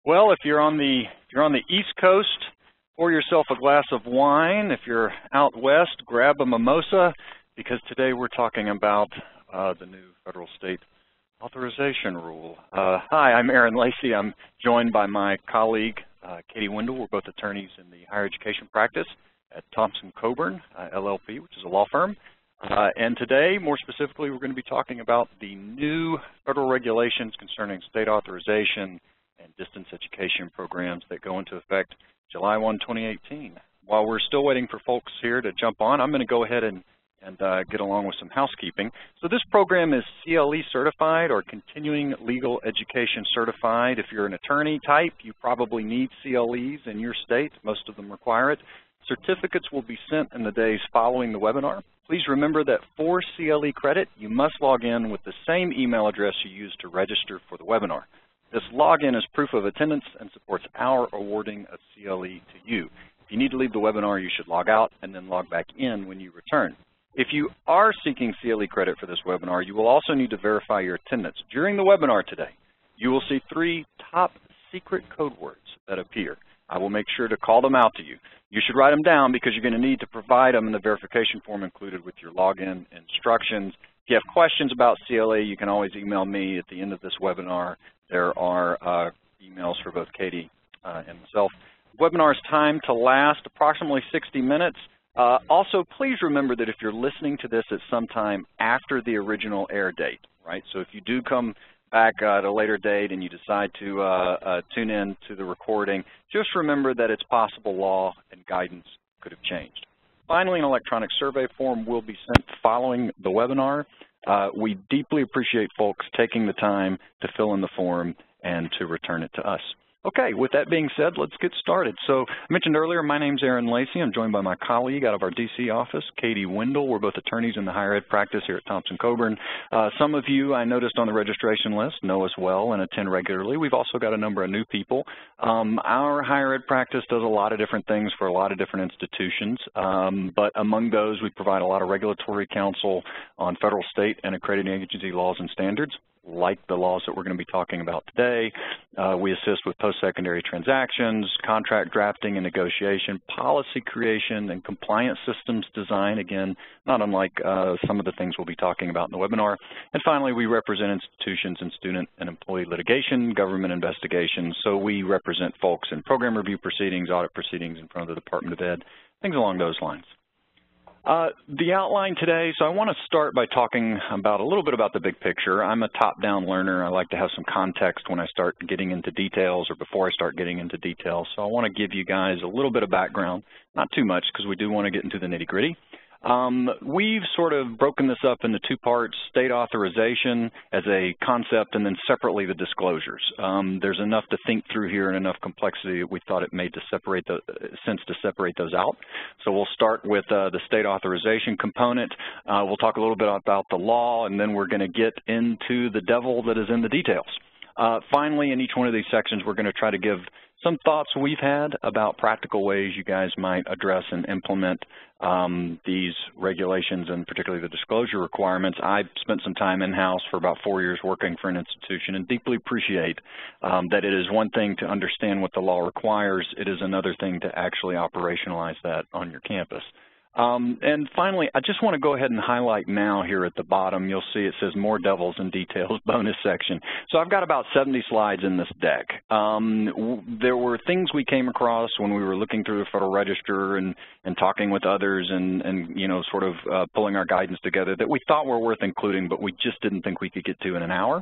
Well, if you're on the East Coast, pour yourself a glass of wine. If you're out west, grab a mimosa, because today we're talking about the new federal state authorization rule. Hi, I'm Aaron Lacey. I'm joined by my colleague, Katie Wendell. We're both attorneys in the higher education practice at Thompson Coburn, LLP, which is a law firm. And today, more specifically, we're going to be talking about the new federal regulations concerning state authorization and distance education programs that go into effect July 1, 2018. While we're still waiting for folks here to jump on, I'm going to go ahead and get along with some housekeeping. So this program is CLE certified or continuing legal education certified. If you're an attorney type, you probably need CLEs in your state. Most of them require it. Certificates will be sent in the days following the webinar. Please remember that for CLE credit, you must log in with the same email address you used to register for the webinar. This login is proof of attendance and supports our awarding of CLE to you. If you need to leave the webinar, you should log out and then log back in when you return. If you are seeking CLE credit for this webinar, you will also need to verify your attendance. During the webinar today, you will see 3 top secret code words that appear. I will make sure to call them out to you. You should write them down because you're going to need to provide them in the verification form included with your login instructions. If you have questions about CLE, you can always email me at the end of this webinar. There are emails for both Katie and myself. The webinar is timed to last approximately 60 minutes. Also, please remember that if you're listening to this at some time after the original air date, right? So if you do come back at a later date and you decide to tune in to the recording, just remember that it's possible law and guidance could have changed. Finally, an electronic survey form will be sent following the webinar. We deeply appreciate folks taking the time to fill in the form and to return it to us. Okay, with that being said, let's get started. So I mentioned earlier, my name's Aaron Lacey. I'm joined by my colleague out of our DC office, Katie Wendell. We're both attorneys in the higher ed practice here at Thompson Coburn. Some of you I noticed on the registration list know us well and attend regularly. We've also got a number of new people. Our higher ed practice does a lot of different things for a lot of different institutions, but among those, we provide a lot of regulatory counsel on federal, state, and accrediting agency laws and standards, like the laws that we're going to be talking about today. We assist with post-secondary transactions, contract drafting and negotiation, policy creation, and compliance systems design, again, not unlike some of the things we'll be talking about in the webinar. And finally, we represent institutions in student and employee litigation, government investigations. So we represent folks in program review proceedings, audit proceedings in front of the Department of Ed, things along those lines. The outline today, so I want to start by talking about a little bit about the big picture. I'm a top-down learner. I like to have some context when I start getting into details or before I start getting into details. So I want to give you guys a little bit of background, not too much because we do want to get into the nitty-gritty. We've sort of broken this up into 2 parts, state authorization as a concept and then separately the disclosures. There's enough to think through here and enough complexity that we thought it made sense to separate those out. So we'll start with the state authorization component. We'll talk a little bit about the law, and then we're going to get into the devil that is in the details. Finally, in each one of these sections, we're going to try to give some thoughts we've had about practical ways you guys might address and implement these regulations and particularly the disclosure requirements. I spent some time in-house for about 4 years working for an institution and deeply appreciate that it is one thing to understand what the law requires. It is another thing to actually operationalize that on your campus. And finally, I just want to go ahead and highlight now here at the bottom. You'll see it says more devils and details bonus section. So I've got about 70 slides in this deck. There were things we came across when we were looking through the Federal Register and talking with others and you know, sort of pulling our guidance together that we thought were worth including, but we just didn't think we could get to in an hour.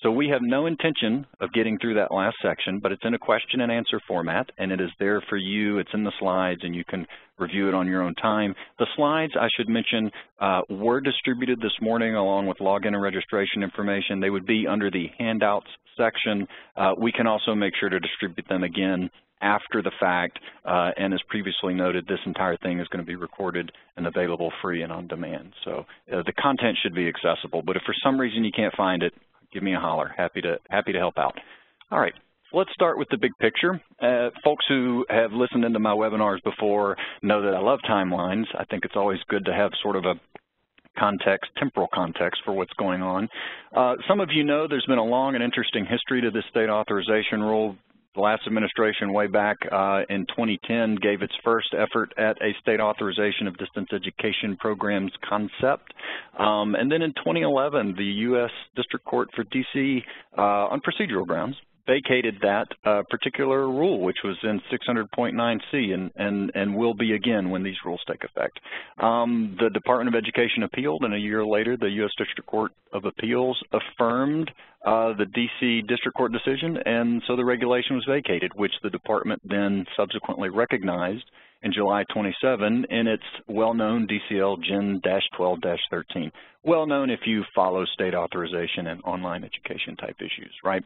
So we have no intention of getting through that last section, but it's in a question and answer format, and it is there for you. It's in the slides, and you can review it on your own time. The slides, I should mention, were distributed this morning along with login and registration information. They would be under the handouts section. We can also make sure to distribute them again after the fact, and as previously noted, this entire thing is going to be recorded and available free and on demand. So the content should be accessible, but if for some reason you can't find it, give me a holler. Happy to help out. All right, let's start with the big picture. Folks who have listened into my webinars before know that I love timelines. I think it's always good to have sort of a context, temporal context for what's going on. Some of you know there's been a long and interesting history to this state authorization rule. The last administration way back in 2010 gave its first effort at a state authorization of distance education programs concept. And then in 2011, the U.S. District Court for D.C. On procedural grounds vacated that particular rule, which was in 600.9c, and will be again when these rules take effect. The Department of Education appealed, and a year later, the U.S. District Court of Appeals affirmed the D.C. District Court decision, and so the regulation was vacated, which the department then subsequently recognized in July 27 in its well-known DCL Gen-12-13. Well-known if you follow state authorization and online education type issues, right?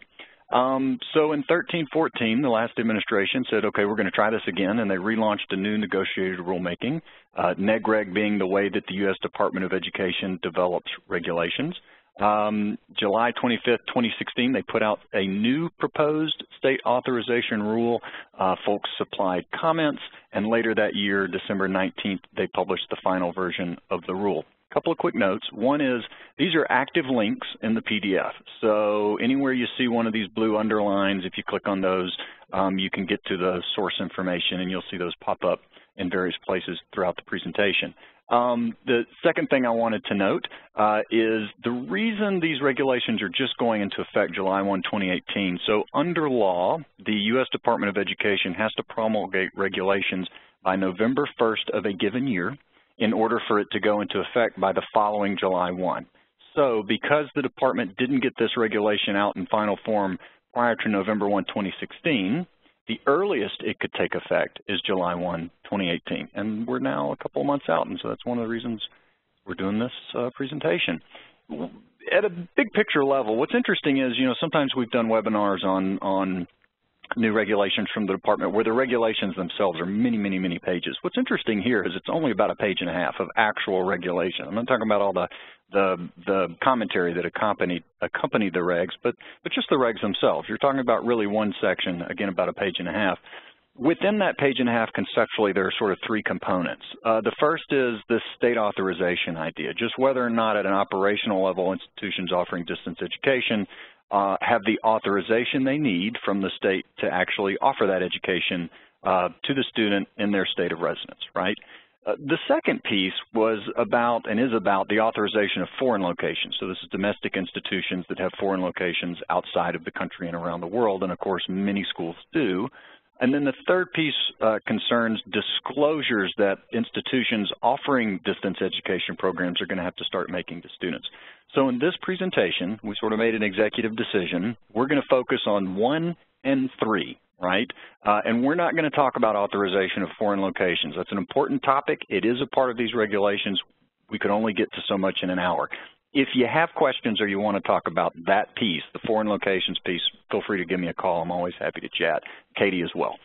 So in 13-14, the last administration said, okay, we're going to try this again, and they relaunched a new negotiated rulemaking, NEGREG being the way that the U.S. Department of Education develops regulations. July 25th, 2016, they put out a new proposed state authorization rule. Folks supplied comments, and later that year, December 19th, they published the final version of the rule. Couple of quick notes. One is these are active links in the PDF. So anywhere you see one of these blue underlines, if you click on those, you can get to the source information, and you'll see those pop up in various places throughout the presentation. The second thing I wanted to note is the reason these regulations are just going into effect July 1, 2018. So under law, the U.S. Department of Education has to promulgate regulations by November 1st of a given year in order for it to go into effect by the following July 1. So because the department didn't get this regulation out in final form prior to November 1, 2016, the earliest it could take effect is July 1, 2018. And we're now a couple of months out, and so that's one of the reasons we're doing this presentation. At a big picture level, what's interesting is, you know, sometimes we've done webinars on new regulations from the department where the regulations themselves are many, many, many pages. What's interesting here is it's only about a page and a half of actual regulation. I'm not talking about all the commentary that accompanied the regs, but just the regs themselves. You're talking about really one section, again, about a page and a half. Within that page and a half, conceptually, there are sort of three components. The first is this state authorization idea, just whether or not at an operational level institutions offering distance education have the authorization they need from the state to actually offer that education to the student in their state of residence, right? The second piece was about and is about the authorization of foreign locations. So this is domestic institutions that have foreign locations outside of the country and around the world, and of course many schools do. And then the third piece concerns disclosures that institutions offering distance education programs are going to have to start making to students. So in this presentation, we sort of made an executive decision. We're going to focus on 1 and 3, right? And we're not going to talk about authorization of foreign locations. That's an important topic. It is a part of these regulations. We could only get to so much in an hour. If you have questions or you want to talk about that piece, the foreign locations piece, feel free to give me a call. I'm always happy to chat. Katie as well.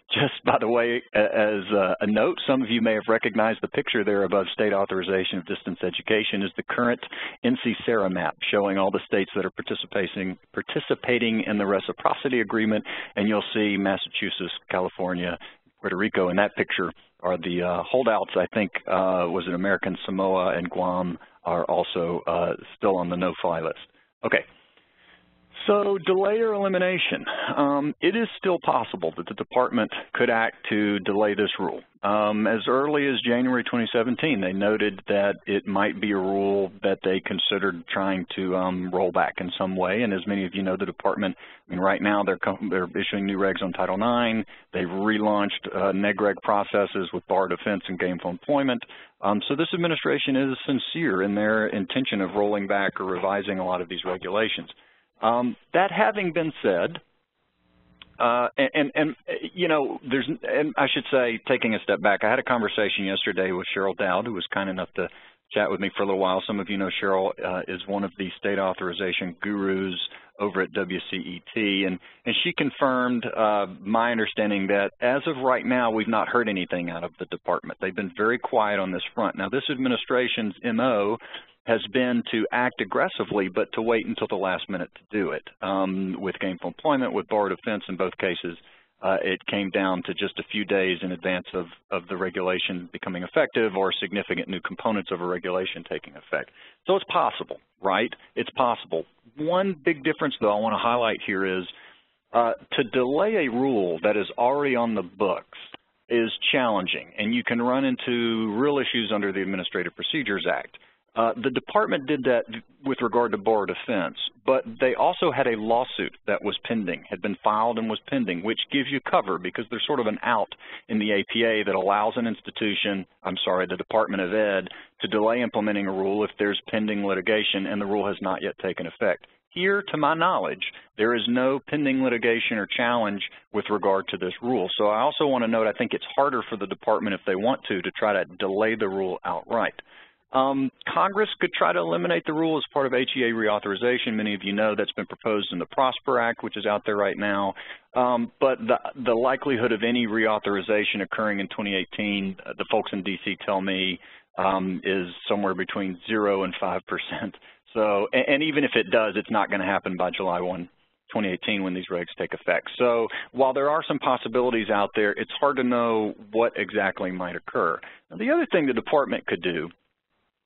Just by the way, as a note, some of you may have recognized the picture there above state authorization of distance education is the current NC-SARA map showing all the states that are participating in the reciprocity agreement, and you'll see Massachusetts, California, Puerto Rico. In that picture are the holdouts. I think was it American Samoa and Guam are also still on the no-fly list. Okay. So delay or elimination. It is still possible that the department could act to delay this rule. As early as January 2017, they noted that it might be a rule that they considered trying to roll back in some way. And as many of you know, the department, I mean, right now they're issuing new regs on Title IX. They've relaunched NEGREG processes with bar defense and gainful employment. So this administration is sincere in their intention of rolling back or revising a lot of these regulations. That having been said, you know, and I should say, taking a step back, I had a conversation yesterday with Cheryl Dowd, who was kind enough to chat with me for a little while. Some of you know Cheryl is one of the state authorization gurus over at WCET, and she confirmed my understanding that as of right now, we've not heard anything out of the department. They've been very quiet on this front. Now, this administration's MO has been to act aggressively, but to wait until the last minute to do it. With gainful employment, with bar defense, in both cases, it came down to just a few days in advance of the regulation becoming effective or significant new components of a regulation taking effect. So it's possible, right? It's possible. One big difference, though, I want to highlight here is To delay a rule that is already on the books is challenging, and you can run into real issues under the Administrative Procedures Act. The department did that with regard to bar defense, but they also had a lawsuit that was pending, had been filed and was pending, which gives you cover because there's sort of an out in the APA that allows an institution, the Department of Ed, to delay implementing a rule if there's pending litigation and the rule has not yet taken effect. Here, to my knowledge, there is no pending litigation or challenge with regard to this rule. So I also want to note I think it's harder for the department if they want to try to delay the rule outright. Congress could try to eliminate the rule as part of HEA reauthorization. Many of you know that's been proposed in the Prosper Act, which is out there right now. But the likelihood of any reauthorization occurring in 2018, the folks in D.C. tell me, is somewhere between 0 and 5%. So, and even if it does, it's not going to happen by July 1, 2018 when these regs take effect. So while there are some possibilities out there, it's hard to know what exactly might occur. Now, the other thing the department could do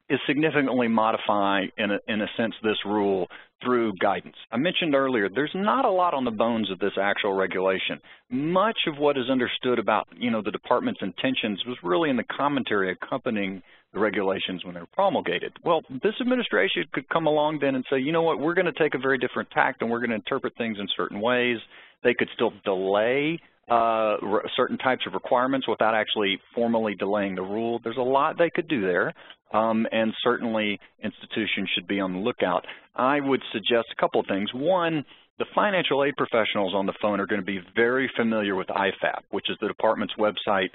is significantly modify, in a sense, this rule through guidance. I mentioned earlier, there's not a lot on the bones of this actual regulation. Much of what is understood about, the department's intentions was really in the commentary accompanying the regulations when they were promulgated. Well, this administration could come along then and say, you know what, we're going to take a very different tact and we're going to interpret things in certain ways. They could still delay certain types of requirements without actually formally delaying the rule. There's a lot they could do there, and certainly institutions should be on the lookout. I would suggest a couple of things. One, the financial aid professionals on the phone are going to be very familiar with IFAP, which is the department's website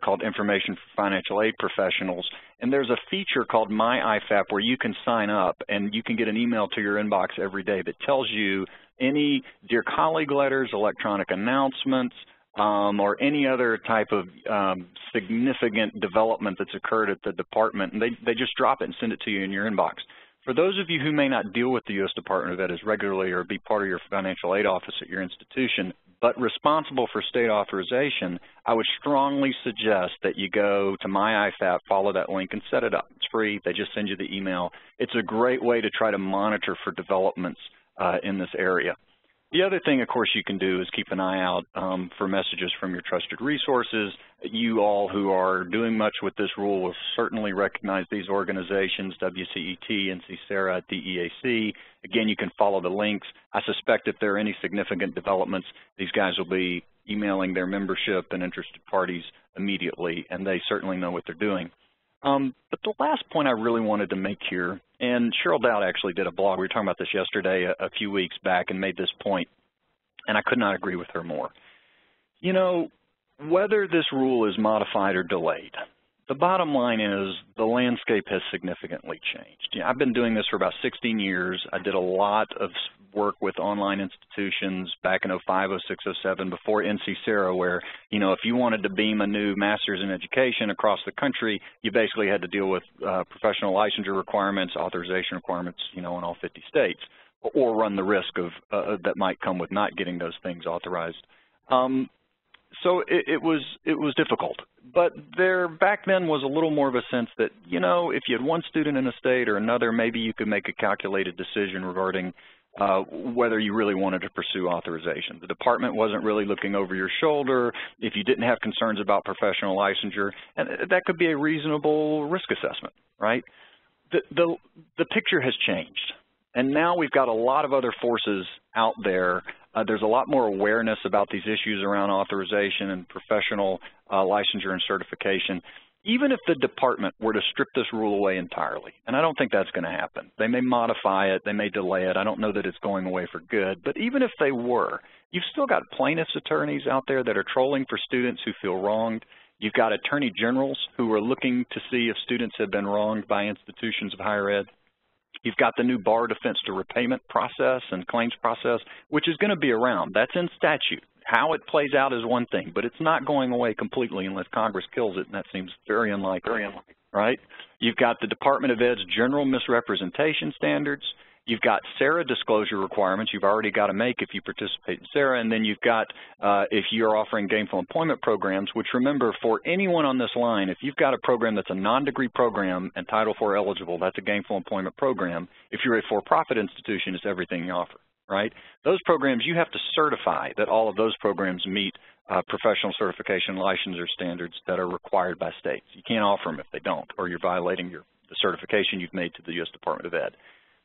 called Information for Financial Aid Professionals. And there's a feature called My IFAP where you can sign up and you can get an email to your inbox every day that tells you any Dear Colleague letters, electronic announcements, or any other type of significant development that's occurred at the department, and they just drop it and send it to you in your inbox. For those of you who may not deal with the U.S. Department of Ed as regularly or be part of your financial aid office at your institution, but responsible for state authorization, I would strongly suggest that you go to My IFAP, follow that link, and set it up. It's free. They just send you the email. It's a great way to try to monitor for developments in this area. The other thing, of course, you can do is keep an eye out for messages from your trusted resources. You all who are doing much with this rule will certainly recognize these organizations, WCET, NC-SARA, DEAC. Again, you can follow the links. I suspect if there are any significant developments, these guys will be emailing their membership and interested parties immediately, and they certainly know what they're doing. But the last point I really wanted to make here, and Cheryl Dowd actually did a blog, we were talking about this yesterday a few weeks back and made this point, and I could not agree with her more. You know, whether this rule is modified or delayed, the bottom line is the landscape has significantly changed. You know, I've been doing this for about 16 years. I did a lot of work with online institutions back in 05, 06, 07 before NC-SARA, where, you know, if you wanted to beam a new master's in education across the country, you basically had to deal with professional licensure requirements, authorization requirements, you know, in all 50 states, or run the risk of that might come with not getting those things authorized. So it was difficult, but there back then was a little more of a sense that, you know, if you had one student in a state or another, maybe you could make a calculated decision regarding whether you really wanted to pursue authorization. The department wasn't really looking over your shoulder. If you didn't have concerns about professional licensure, and that could be a reasonable risk assessment, right? The picture has changed, and now we've got a lot of other forces out there. There's a lot more awareness about these issues around authorization and professional licensure and certification. Even if the department were to strip this rule away entirely, and I don't think that's going to happen. They may modify it, they may delay it. I don't know that it's going away for good, but even if they were, you've still got plaintiffs' attorneys out there that are trolling for students who feel wronged. You've got attorney generals who are looking to see if students have been wronged by institutions of higher ed. You've got the new bar defense to repayment process and claims process, which is going to be around. That's in statute. How it plays out is one thing, but it's not going away completely unless Congress kills it, and that seems very unlikely, right? You've got the Department of Ed's general misrepresentation standards. You've got SARA disclosure requirements you've already got to make if you participate in SARA, and then you've got if you're offering gainful employment programs, which, remember, for anyone on this line, if you've got a program that's a non-degree program and Title IV eligible, that's a gainful employment program. If you're a for-profit institution, it's everything you offer. right? Those programs, you have to certify that all of those programs meet professional certification licensure standards that are required by states. You can't offer them if they don't, or you're violating the certification you've made to the U.S. Department of Ed.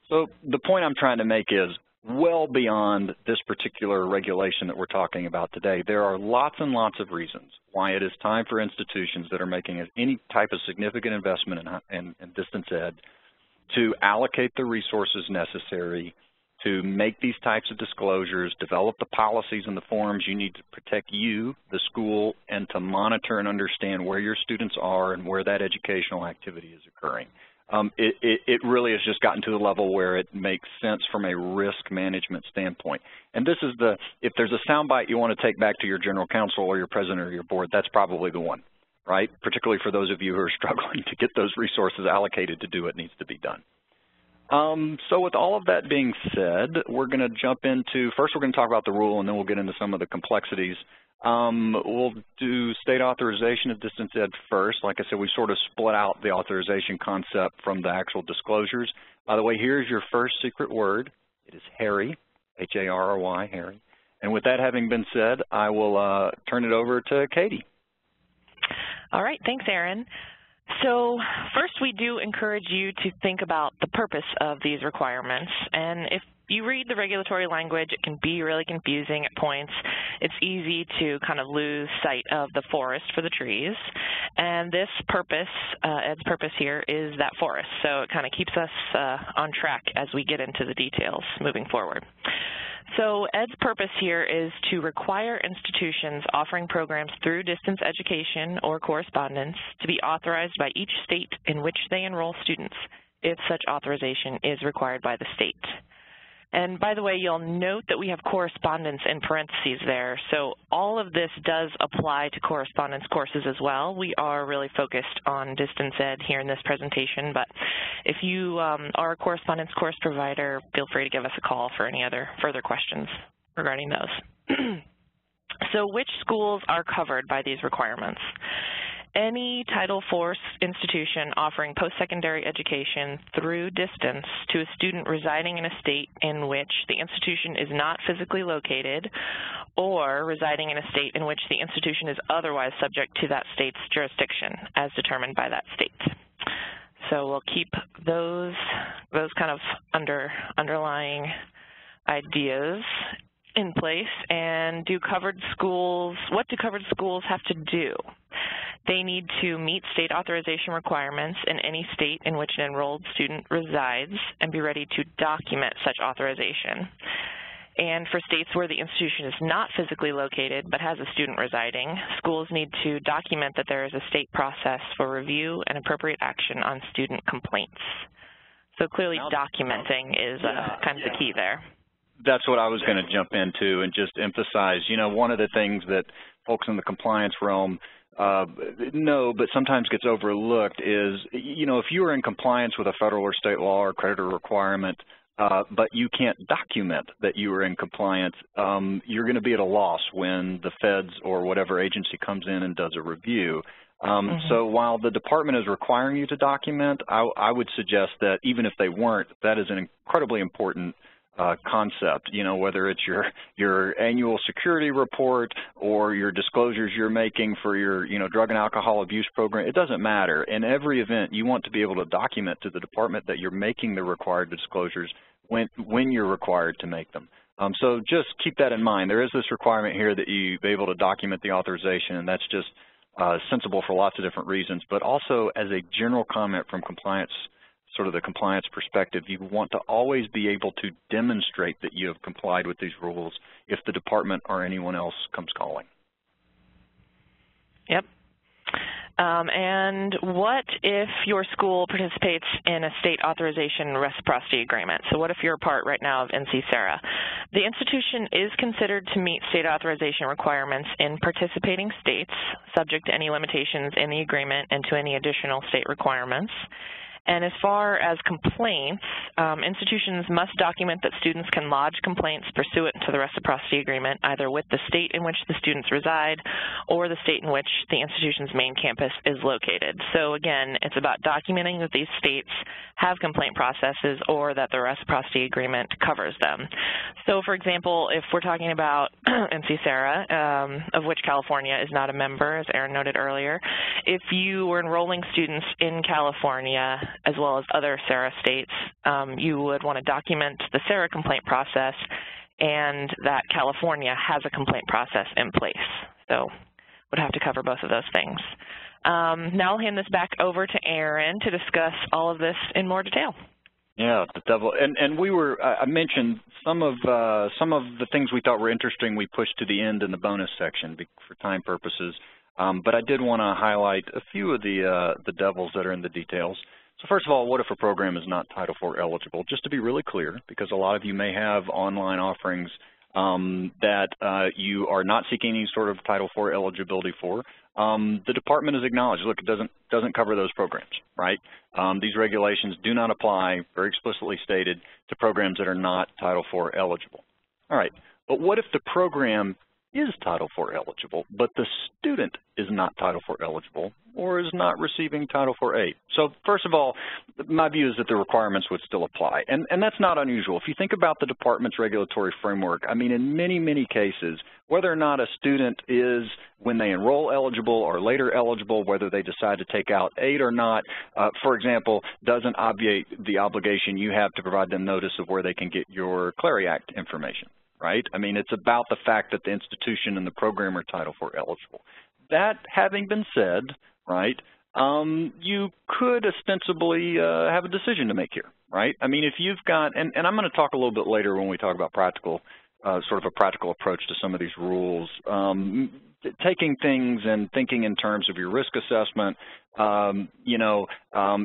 So the point I'm trying to make is, well beyond this particular regulation that we're talking about today, there are lots and lots of reasons why it is time for institutions that are making any type of significant investment in distance ed to allocate the resources necessary to make these types of disclosures, develop the policies and the forms you need to protect you, the school, and to monitor and understand where your students are and where that educational activity is occurring. It really has just gotten to the level where it makes sense from a risk management standpoint. And this is if there's a soundbite you want to take back to your general counsel or your president or your board, that's probably the one, right? Particularly for those of you who are struggling to get those resources allocated to do what needs to be done. So with all of that being said, we're going to jump into, first we're going to talk about the rule and then we'll get into some of the complexities. We'll do state authorization of distance ed first. Like I said, we sort of split out the authorization concept from the actual disclosures. By the way, here's your first secret word. It is HARRY, H-A-R-R-Y, HARRY. And with that having been said, I will turn it over to Katie. All right, thanks, Aaron. So first, we do encourage you to think about the purpose of these requirements. And if you read the regulatory language, it can be really confusing at points. It's easy to kind of lose sight of the forest for the trees. And this purpose, Ed's purpose here, is that forest. So it kind of keeps us on track as we get into the details moving forward. So Ed's purpose here is to require institutions offering programs through distance education or correspondence to be authorized by each state in which they enroll students, if such authorization is required by the state. And by the way, you'll note that we have correspondence in parentheses there. So all of this does apply to correspondence courses as well. We are really focused on distance ed here in this presentation, but if you are a correspondence course provider, feel free to give us a call for any other further questions regarding those. So which schools are covered by these requirements? Any Title IV institution offering post-secondary education through distance to a student residing in a state in which the institution is not physically located or residing in a state in which the institution is otherwise subject to that state's jurisdiction as determined by that state. So we'll keep those kind of underlying ideas in place. And what do covered schools have to do? They need to meet state authorization requirements in any state in which an enrolled student resides and be ready to document such authorization. And for states where the institution is not physically located but has a student residing, schools need to document that there is a state process for review and appropriate action on student complaints. So clearly documenting is kind of the key there. That's what I was going to jump into and just emphasize. You know, one of the things that folks in the compliance realm know, but sometimes gets overlooked is, you know, if you are in compliance with a federal or state law or creditor requirement, but you can't document that you are in compliance, you're going to be at a loss when the feds or whatever agency comes in and does a review. So while the department is requiring you to document, I would suggest that even if they weren't, that is an incredibly important concept, you know, whether it's your annual security report or your disclosures you're making for your, you know, drug and alcohol abuse program, it doesn't matter. In every event, you want to be able to document to the department that you're making the required disclosures when you're required to make them. So just keep that in mind. There is this requirement here that you be able to document the authorization, and that's just sensible for lots of different reasons, but also as a general comment from compliance, sort of the compliance perspective, you want to always be able to demonstrate that you have complied with these rules if the department or anyone else comes calling. Yep. And what if your school participates in a state authorization reciprocity agreement? So what if you're a part right now of NC-SARA? The institution is considered to meet state authorization requirements in participating states, subject to any limitations in the agreement and to any additional state requirements. And as far as complaints, institutions must document that students can lodge complaints pursuant to the reciprocity agreement, either with the state in which the students reside or the state in which the institution's main campus is located. So again, it's about documenting that these states have complaint processes or that the reciprocity agreement covers them. So, for example, if we're talking about NC-SARA, of which California is not a member, as Aaron noted earlier, if you were enrolling students in California as well as other SARA states, you would want to document the SARA complaint process and that California has a complaint process in place. So would have to cover both of those things. Now I'll hand this back over to Aaron to discuss all of this in more detail. Yeah, the devil, and we were. I mentioned some of the things we thought were interesting. We pushed to the end in the bonus section for time purposes, but I did want to highlight a few of the devils that are in the details. So first of all, what if a program is not Title IV eligible? Just to be really clear, because a lot of you may have online offerings that you are not seeking any sort of Title IV eligibility for. The department has acknowledged, look, it doesn't cover those programs, right? These regulations do not apply, very explicitly stated, to programs that are not Title IV eligible. All right, but what if the program is Title IV eligible, but the student is not Title IV eligible or is not receiving Title IV aid? So first of all, my view is that the requirements would still apply, and that's not unusual. If you think about the department's regulatory framework, I mean, in many, many cases, whether or not a student is, when they enroll, eligible or later eligible, whether they decide to take out aid or not, for example, doesn't obviate the obligation you have to provide them notice of where they can get your Clery Act information. Right? I mean, it's about the fact that the institution and the program are Title IV eligible. That having been said, right, you could ostensibly have a decision to make here, right? I mean, if you've got, and I'm going to talk a little bit later when we talk about practical, sort of a practical approach to some of these rules, taking things and thinking in terms of your risk assessment.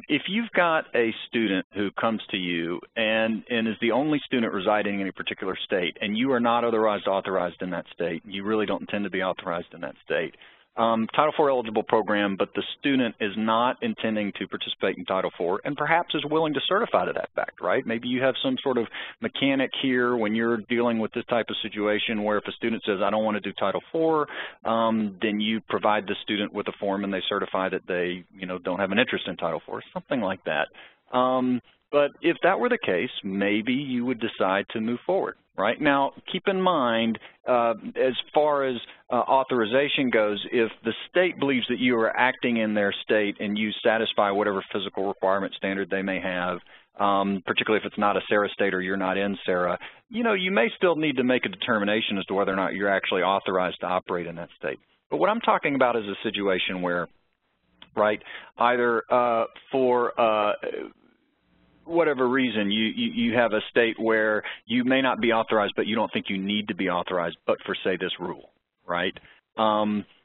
If you've got a student who comes to you and is the only student residing in a particular state, and you are not otherwise authorized in that state, you really don't intend to be authorized in that state, Title IV eligible program, but the student is not intending to participate in Title IV and perhaps is willing to certify to that fact, right? Maybe you have some sort of mechanic here when you're dealing with this type of situation where if a student says, I don't want to do Title IV, then you provide the student with a form and they certify that they, don't have an interest in Title IV, something like that. But if that were the case, maybe you would decide to move forward. Right now, keep in mind, as far as authorization goes, if the state believes that you are acting in their state and you satisfy whatever physical requirement standard they may have, particularly if it's not a SARA state or you're not in SARA, you may still need to make a determination as to whether or not you're actually authorized to operate in that state. But what I'm talking about is a situation where, right, either for whatever reason, you have a state where you may not be authorized, but you don't think you need to be authorized, but for, say, this rule, right?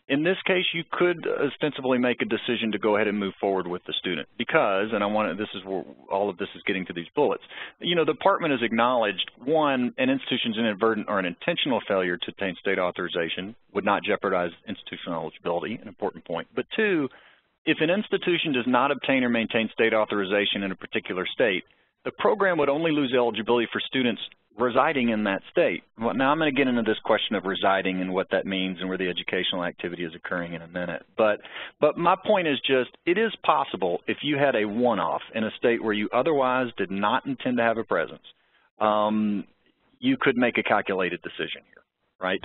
In this case, you could ostensibly make a decision to go ahead and move forward with the student because, and this is where all of this is getting to these bullets, the department has acknowledged, one, an institution's inadvertent or an intentional failure to obtain state authorization would not jeopardize institutional eligibility, an important point, but two, if an institution does not obtain or maintain state authorization in a particular state, the program would only lose eligibility for students residing in that state. Well, now I'm going to get into this question of residing and what that means and where the educational activity is occurring in a minute. But my point is just, it is possible if you had a one-off in a state where you otherwise did not intend to have a presence, you could make a calculated decision here, right?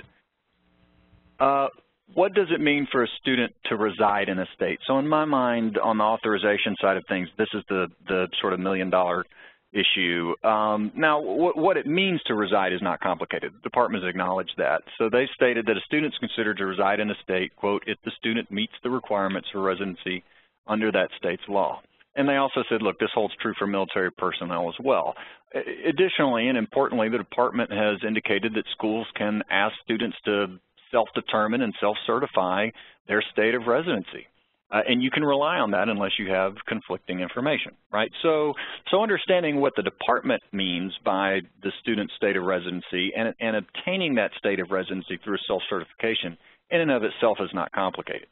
What does it mean for a student to reside in a state? So in my mind, on the authorization side of things, this is the sort of million-dollar issue. Now, what it means to reside is not complicated. The department has acknowledged that. So they stated that a student is considered to reside in a state, quote, if the student meets the requirements for residency under that state's law. And they also said, look, this holds true for military personnel as well. Additionally, and importantly, the department has indicated that schools can ask students to self-determine and self-certify their state of residency. And you can rely on that unless you have conflicting information, right? So understanding what the department means by the student's state of residency and obtaining that state of residency through self-certification in and of itself is not complicated.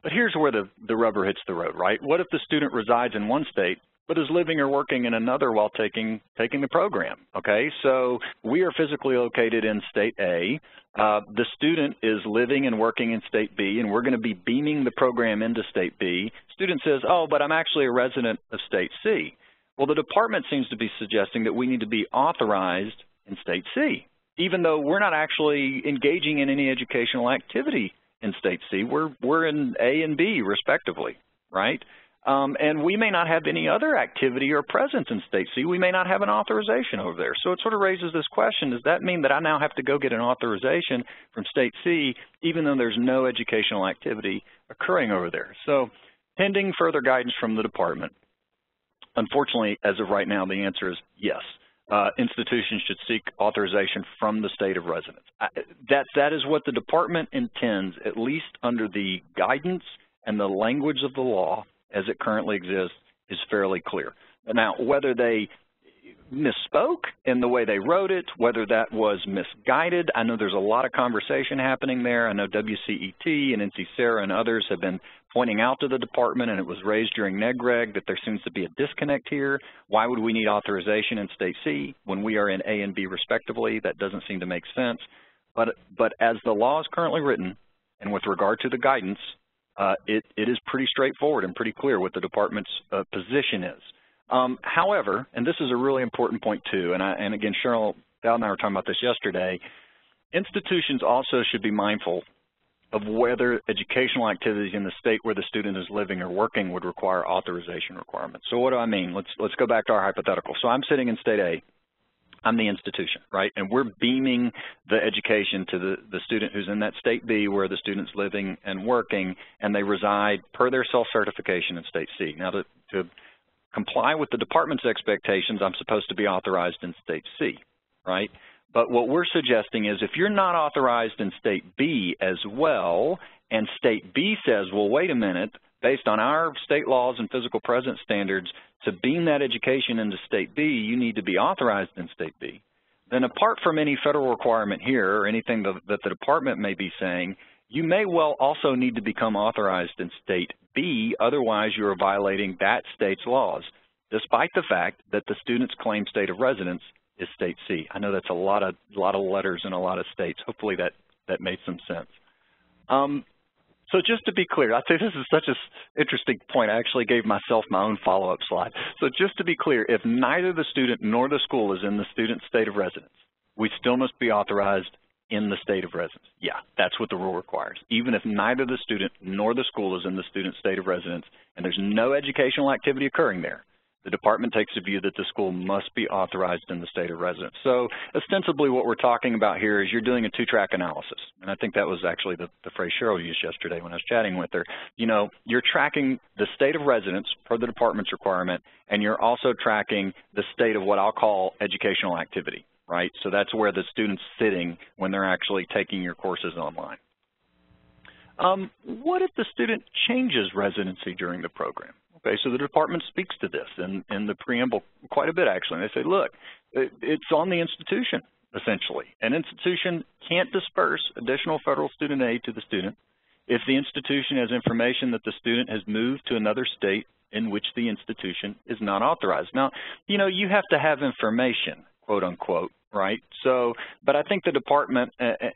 But here's where the rubber hits the road, right? What if the student resides in one state but is living or working in another while taking the program, okay? So we are physically located in state A. The student is living and working in state B, and we're going to be beaming the program into state B. Student says, oh, but I'm actually a resident of state C. Well, the department seems to be suggesting that we need to be authorized in State C. Even though we're not actually engaging in any educational activity in State C, we're in A and B respectively, right? And we may not have any other activity or presence in State C. We may not have an authorization over there. So it sort of raises this question, does that mean that I now have to go get an authorization from State C even though there's no educational activity occurring over there? So pending further guidance from the department, unfortunately, as of right now, the answer is yes. Institutions should seek authorization from the state of residence. That is what the department intends, at least under the guidance and the language of the law as it currently exists, is fairly clear. Now, whether they misspoke in the way they wrote it, whether that was misguided, I know there's a lot of conversation happening there. I know WCET and NC-SARA and others have been pointing out to the department, and it was raised during NEGREG that there seems to be a disconnect here. Why would we need authorization in State C when we are in A and B respectively? That doesn't seem to make sense. But as the law is currently written, and with regard to the guidance, it is pretty straightforward and pretty clear what the department's position is. However, and this is a really important point too, and again, Cheryl Dowd and I were talking about this yesterday, institutions also should be mindful of whether educational activities in the state where the student is living or working would require authorization requirements. So what do I mean? Let's go back to our hypothetical. So I'm sitting in State A. I'm the institution, right? And we're beaming the education to the student who's in that State B where the student's living and working, and they reside per their self-certification in State C. Now, to comply with the department's expectations, I'm supposed to be authorized in State C, right? But what we're suggesting is if you're not authorized in State B as well, and State B says, well, wait a minute, based on our state laws and physical presence standards, to beam that education into State B, you need to be authorized in State B. Then apart from any federal requirement here or anything that the department may be saying, you may well also need to become authorized in State B, otherwise you are violating that state's laws, despite the fact that the student's claimed state of residence is State C. I know that's a lot of letters in a lot of states. Hopefully that made some sense. So just to be clear, I think this is such an interesting point. I actually gave myself my own follow-up slide. So just to be clear, if neither the student nor the school is in the student's state of residence, we still must be authorized in the state of residence. Yeah, that's what the rule requires. Even if neither the student nor the school is in the student's state of residence and there's no educational activity occurring there, the department takes the view that the school must be authorized in the state of residence. So ostensibly what we're talking about here is you're doing a two-track analysis. And I think that was actually the phrase Cheryl used yesterday when I was chatting with her. You know, you're tracking the state of residence per the department's requirement, and you're also tracking the state of what I'll call educational activity, right? So that's where the student's sitting when they're actually taking your courses online. What if the student changes residency during the program? Okay, so the department speaks to this in the preamble quite a bit, actually. And they say, look, it's on the institution, essentially. An institution can't disperse additional federal student aid to the student if the institution has information that the student has moved to another state in which the institution is not authorized. Now, you know, you have to have information, quote unquote, right? So, but I think the department,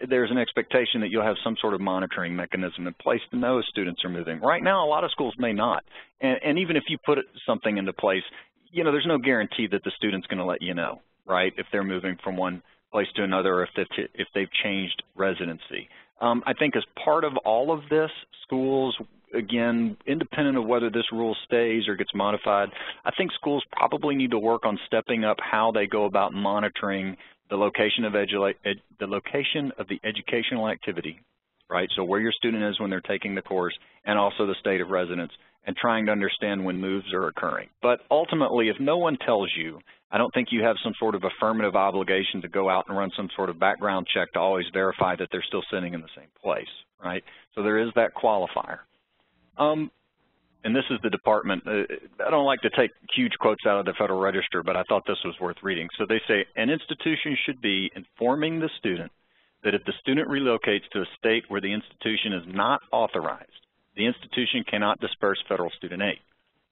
there's an expectation that you'll have some sort of monitoring mechanism in place to know if students are moving. Right now, a lot of schools may not. And even if you put something into place, you know, there's no guarantee that the student's going to let you know, right, if they're moving from one place to another or if they've changed residency. I think as part of all of this, schools, again, independent of whether this rule stays or gets modified, I think schools probably need to work on stepping up how they go about monitoring the location of the educational activity, right? So where your student is when they're taking the course, and also the state of residence, and trying to understand when moves are occurring. But ultimately, if no one tells you, I don't think you have some sort of affirmative obligation to go out and run some sort of background check to always verify that they're still sitting in the same place, right? So there is that qualifier. And this is the department. I don't like to take huge quotes out of the Federal Register, but I thought this was worth reading. So they say, an institution should be informing the student that if the student relocates to a state where the institution is not authorized, the institution cannot disperse federal student aid.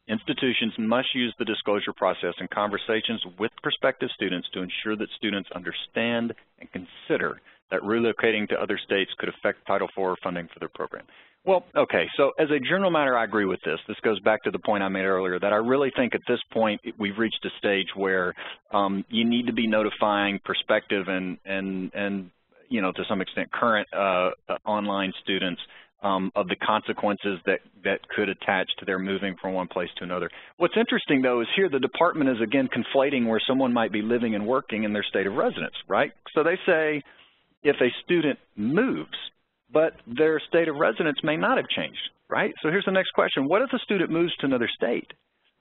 Institutions must use the disclosure process in conversations with prospective students to ensure that students understand and consider that relocating to other states could affect Title IV funding for their program. Well, okay, so as a general matter, I agree with this. This goes back to the point I made earlier that I really think at this point we've reached a stage where you need to be notifying prospective and you know, to some extent current online students of the consequences that could attach to their moving from one place to another. What's interesting, though, is here the department is, again, conflating where someone might be living and working in their state of residence, right? So they say if a student moves, but their state of residence may not have changed, right? So here's the next question. What if a student moves to another state,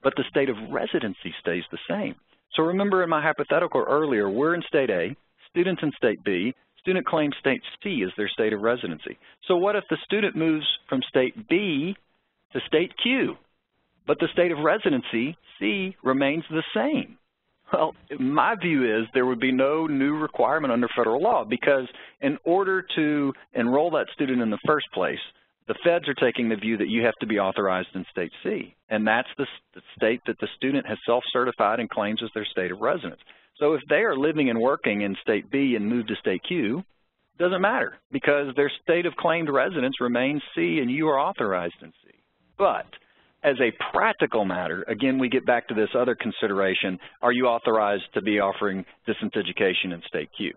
but the state of residency stays the same? So remember in my hypothetical earlier, we're in state A, students in state B, student claims state C as their state of residency. So what if the student moves from state B to state Q, but the state of residency, C, remains the same? Well, my view is there would be no new requirement under federal law because in order to enroll that student in the first place, the feds are taking the view that you have to be authorized in state C, and that's the state that the student has self-certified and claims as their state of residence. So if they are living and working in state B and move to state Q, it doesn't matter because their state of claimed residence remains C and you are authorized in C. But as a practical matter, again, we get back to this other consideration, are you authorized to be offering distance education in state Q,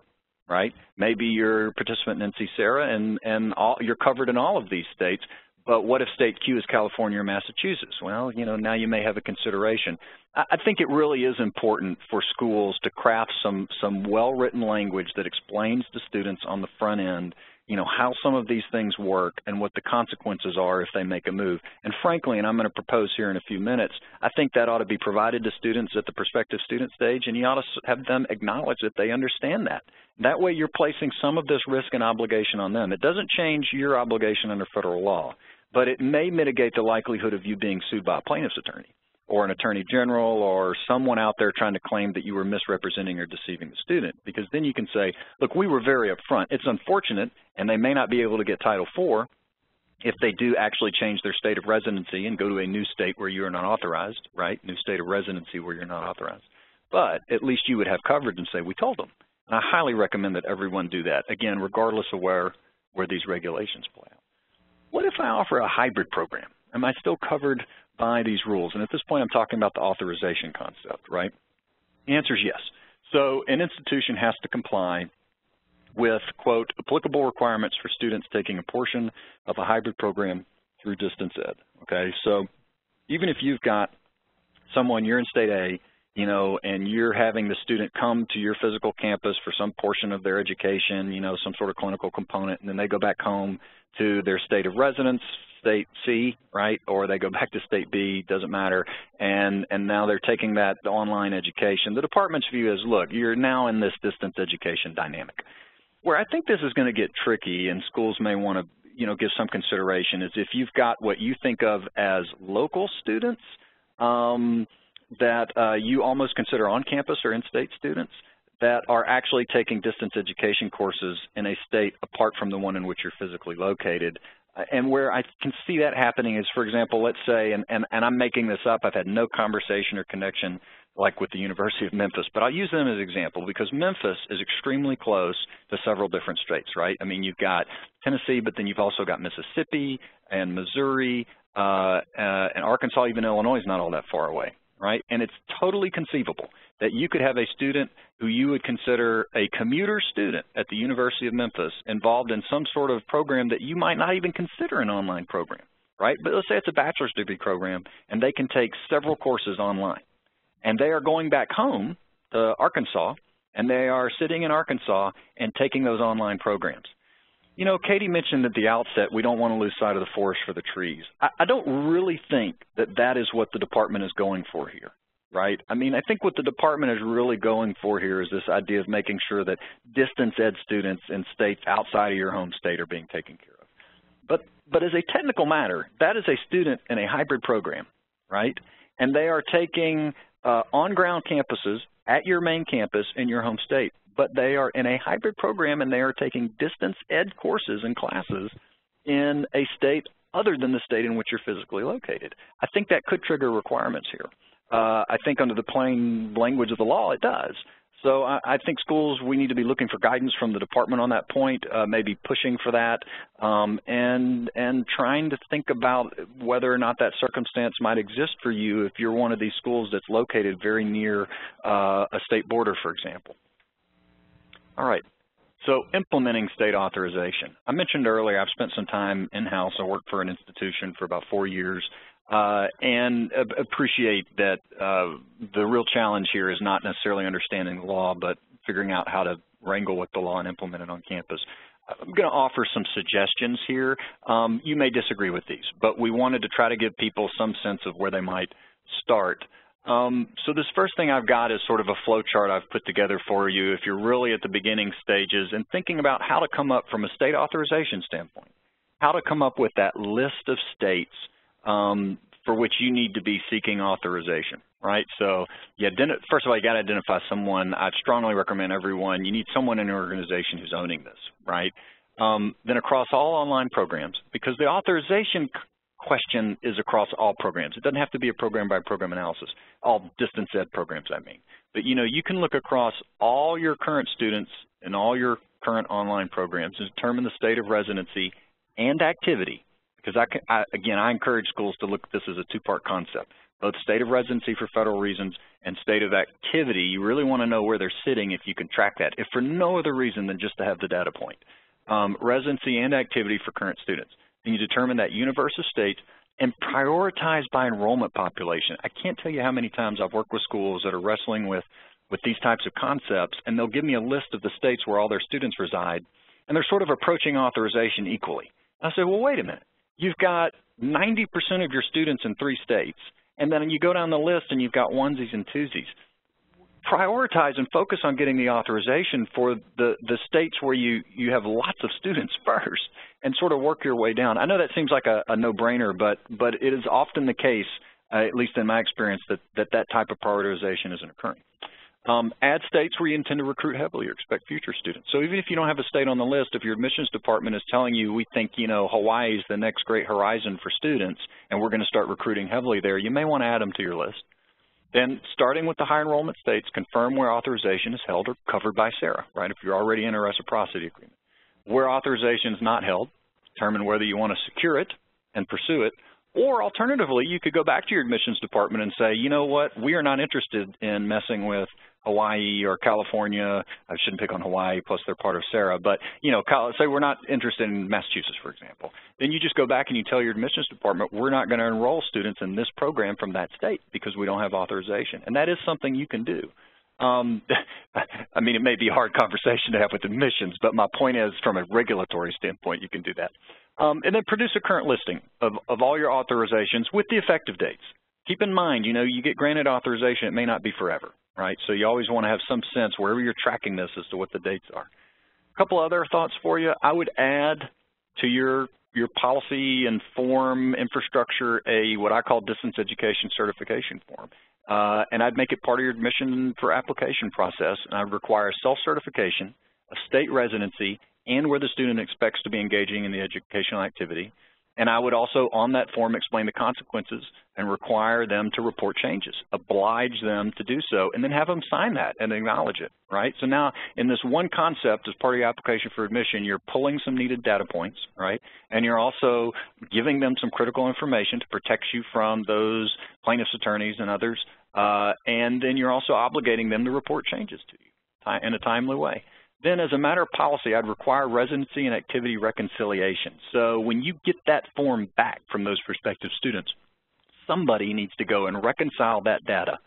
right? Maybe you're a participant in NC-SARA and you're covered in all of these states, but what if state Q is California or Massachusetts? Well, you know, now you may have a consideration. I think it really is important for schools to craft some well-written language that explains to students on the front end, you know, how some of these things work and what the consequences are if they make a move. And frankly, and I'm going to propose here in a few minutes, I think that ought to be provided to students at the prospective student stage, and you ought to have them acknowledge that they understand that. That way you're placing some of this risk and obligation on them. It doesn't change your obligation under federal law, but it may mitigate the likelihood of you being sued by a plaintiff's attorney or an attorney general or someone out there trying to claim that you were misrepresenting or deceiving the student, because then you can say, look, we were very upfront. It's unfortunate, and they may not be able to get Title IV if they do actually change their state of residency and go to a new state where you are not authorized, right? New state of residency where you're not authorized. But at least you would have coverage and say, we told them. And I highly recommend that everyone do that, again, regardless of where these regulations play out. What if I offer a hybrid program? Am I still covered by these rules? And at this point, I'm talking about the authorization concept, right? The answer is yes. So an institution has to comply with, quote, applicable requirements for students taking a portion of a hybrid program through distance ed, okay? So even if you've got someone, you're in state A, you know, and you're having the student come to your physical campus for some portion of their education, you know, some sort of clinical component, and then they go back home to their state of residence, state C, right, or they go back to state B, doesn't matter, and now they're taking that online education. The department's view is, look, you're now in this distance education dynamic. Where I think this is going to get tricky and schools may want to, you know, give some consideration is if you've got what you think of as local students that you almost consider on-campus or in-state students that are actually taking distance education courses in a state apart from the one in which you're physically located. And where I can see that happening is, for example, let's say, and I'm making this up, I've had no conversation or connection like with the University of Memphis, but I'll use them as an example because Memphis is extremely close to several different states, right? I mean, you've got Tennessee, but then you've also got Mississippi and Missouri and Arkansas, even Illinois is not all that far away, right? And it's totally conceivable that you could have a student who you would consider a commuter student at the University of Memphis involved in some sort of program that you might not even consider an online program, right? But let's say it's a bachelor's degree program and they can take several courses online. And they are going back home to Arkansas, and they are sitting in Arkansas and taking those online programs. You know, Katie mentioned at the outset we don't want to lose sight of the forest for the trees. I don't really think that that is what the department is going for here, right? I mean, I think what the department is really going for here is this idea of making sure that distance ed students in states outside of your home state are being taken care of. But as a technical matter, that is a student in a hybrid program, right? And they are taking on-ground campuses at your main campus in your home state, but they are in a hybrid program and they are taking distance ed courses and classes in a state other than the state in which you're physically located. I think that could trigger requirements here. I think under the plain language of the law, it does. So I think schools, we need to be looking for guidance from the department on that point, maybe pushing for that, and trying to think about whether or not that circumstance might exist for you if you're one of these schools that's located very near a state border, for example. All right. So implementing state authorization. I mentioned earlier I've spent some time in-house. I worked for an institution for about 4 years and appreciate that the real challenge here is not necessarily understanding the law, but figuring out how to wrangle with the law and implement it on campus. I'm going to offer some suggestions here. You may disagree with these, but we wanted to try to give people some sense of where they might start. So this first thing I've got is sort of a flow chart I've put together for you if you're really at the beginning stages and thinking about how to come up from a state authorization standpoint, how to come up with that list of states for which you need to be seeking authorization, right? So first of all, you got to identify someone. I'd strongly recommend everyone, you need someone in your organization who's owning this, right? Then across all online programs, because the authorization question is across all programs. It doesn't have to be a program-by-program analysis, all distance ed programs, I mean. But, you know, you can look across all your current students and all your current online programs and determine the state of residency and activity, because, again, I encourage schools to look at this as a two-part concept, both state of residency for federal reasons and state of activity. You really want to know where they're sitting if you can track that, if for no other reason than just to have the data point. Residency and activity for current students. And you determine that universe of states and prioritize by enrollment population. I can't tell you how many times I've worked with schools that are wrestling with these types of concepts, and they'll give me a list of the states where all their students reside, and they're sort of approaching authorization equally. I say, well, wait a minute. You've got 90% of your students in 3 states, and then you go down the list and you've got onesies and twosies. Prioritize and focus on getting the authorization for the states where you have lots of students first and sort of work your way down. I know that seems like a no-brainer, but it is often the case, at least in my experience, that type of prioritization isn't occurring. Add states where you intend to recruit heavily or expect future students. So even if you don't have a state on the list, if your admissions department is telling you, we think, you know, Hawaii is the next great horizon for students and we're going to start recruiting heavily there, you may want to add them to your list. Then, starting with the high enrollment states, confirm where authorization is held or covered by SARA, right, if you're already in a reciprocity agreement. Where authorization is not held, determine whether you want to secure it and pursue it, or alternatively, you could go back to your admissions department and say, you know what, we are not interested in messing with Hawaii or California. I shouldn't pick on Hawaii, plus they're part of SARA, but, you know, say we're not interested in Massachusetts, for example. Then you just go back and you tell your admissions department, we're not going to enroll students in this program from that state because we don't have authorization. And that is something you can do. I mean, it may be a hard conversation to have with admissions, but my point is, from a regulatory standpoint, you can do that. And then produce a current listing of all your authorizations with the effective dates. Keep in mind, you know, you get granted authorization, it may not be forever, right? So you always want to have some sense wherever you're tracking this as to what the dates are. A couple other thoughts for you. I would add to your policy and form infrastructure what I call distance education certification form. And I'd make it part of your admission for application process, and I'd require self-certification, a state residency, and where the student expects to be engaging in the educational activity. And I would also, on that form, explain the consequences and require them to report changes, oblige them to do so, and then have them sign that and acknowledge it, right? So now, in this one concept, as part of your application for admission, you're pulling some needed data points, right? And you're also giving them some critical information to protect you from those plaintiff's attorneys and others, and then you're also obligating them to report changes to you in a timely way. Then, as a matter of policy, I'd require residency and activity reconciliation. So when you get that form back from those prospective students, somebody needs to go and reconcile that data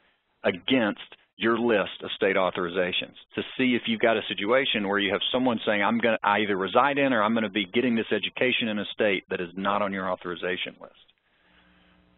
against your list of state authorizations to see if you've got a situation where you have someone saying, I either reside in or I'm going to be getting this education in a state that is not on your authorization list.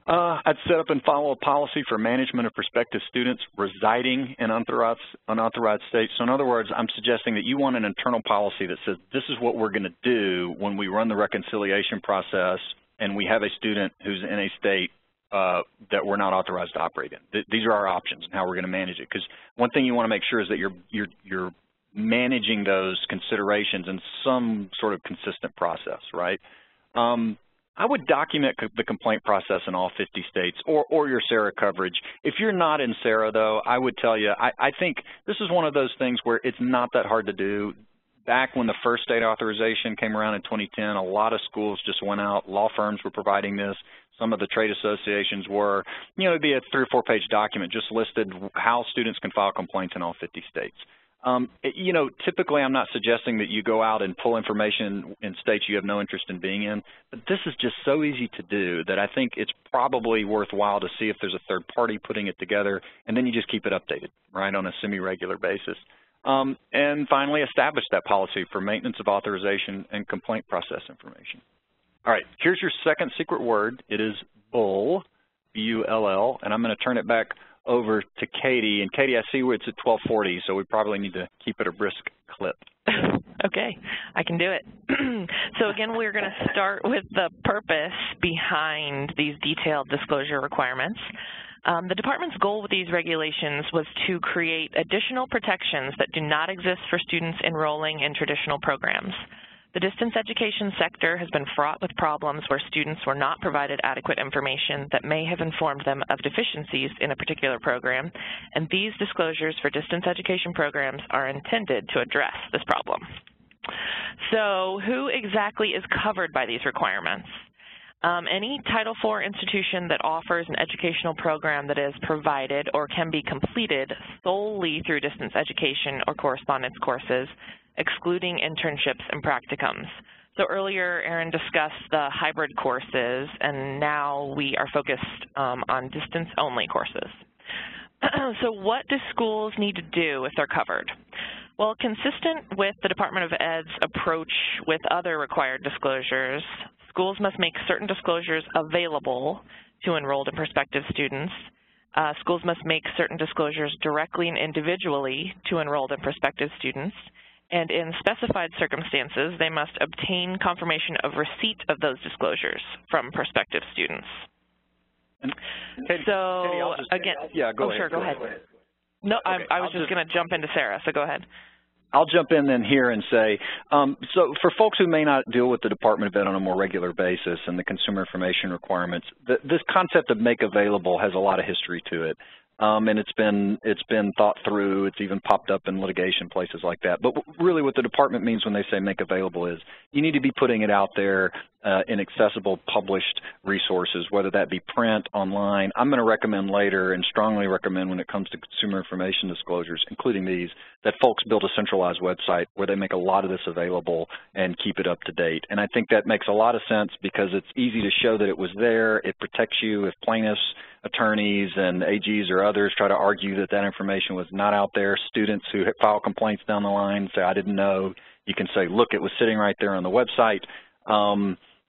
I'd set up and follow a policy for management of prospective students residing in unauthorized states. So in other words, I'm suggesting that you want an internal policy that says this is what we're going to do when we run the reconciliation process and we have a student who's in a state that we're not authorized to operate in. These are our options and how we're going to manage it. Because one thing you want to make sure is that you're managing those considerations in some sort of consistent process, right? I would document the complaint process in all 50 states or your SARA coverage. If you're not in SARA, though, I would tell you, I think this is one of those things where it's not that hard to do. Back when the first state authorization came around in 2010, a lot of schools just went out. Law firms were providing this. Some of the trade associations were. It'd be a 3- or 4-page document just listed how students can file complaints in all 50 states. Typically I'm not suggesting that you go out and pull information in states you have no interest in being in, but this is just so easy to do that I think it's probably worthwhile to see if there's a third party putting it together, and then you just keep it updated, right, on a semi-regular basis. And finally, establish that policy for maintenance of authorization and complaint process information. All right, here's your second secret word. It is bull, B-U-L-L, and I'm going to turn it back over to Katie. And Katie, I see it's at 12:40, so we probably need to keep it a brisk clip. Okay, I can do it. So again, we're going to start with the purpose behind these detailed disclosure requirements. The department's goal with these regulations was to create additional protections that do not exist for students enrolling in traditional programs. The distance education sector has been fraught with problems where students were not provided adequate information that may have informed them of deficiencies in a particular program, and these disclosures for distance education programs are intended to address this problem. So who exactly is covered by these requirements? Any Title IV institution that offers an educational program that is provided or can be completed solely through distance education or correspondence courses, excluding internships and practicums. So earlier, Aaron discussed the hybrid courses, and now we are focused on distance-only courses. So what do schools need to do if they're covered? Well, consistent with the Department of Ed's approach with other required disclosures, schools must make certain disclosures available to enrolled and prospective students. Schools must make certain disclosures directly and individually to enrolled and prospective students. And in specified circumstances, they must obtain confirmation of receipt of those disclosures from prospective students. And Katie, again, yeah, go ahead. Sure, go ahead. No, okay, I was just going to jump into Sarah, so go ahead. I'll jump in then here and say, so for folks who may not deal with the Department of Ed on a more regular basis and the consumer information requirements, this concept of make available has a lot of history to it. And it's been thought through. It's even popped up in litigation, places like that. But really what the department means when they say make available is you need to be putting it out there in accessible published resources, whether that be print, online. I'm going to recommend later and strongly recommend when it comes to consumer information disclosures, including these, that folks build a centralized website where they make a lot of this available and keep it up to date. And I think that makes a lot of sense because it's easy to show that it was there. It protects you if plaintiffs, attorneys, and AGs or others try to argue that that information was not out there. Students who file complaints down the line say, I didn't know. You can say, look, it was sitting right there on the website.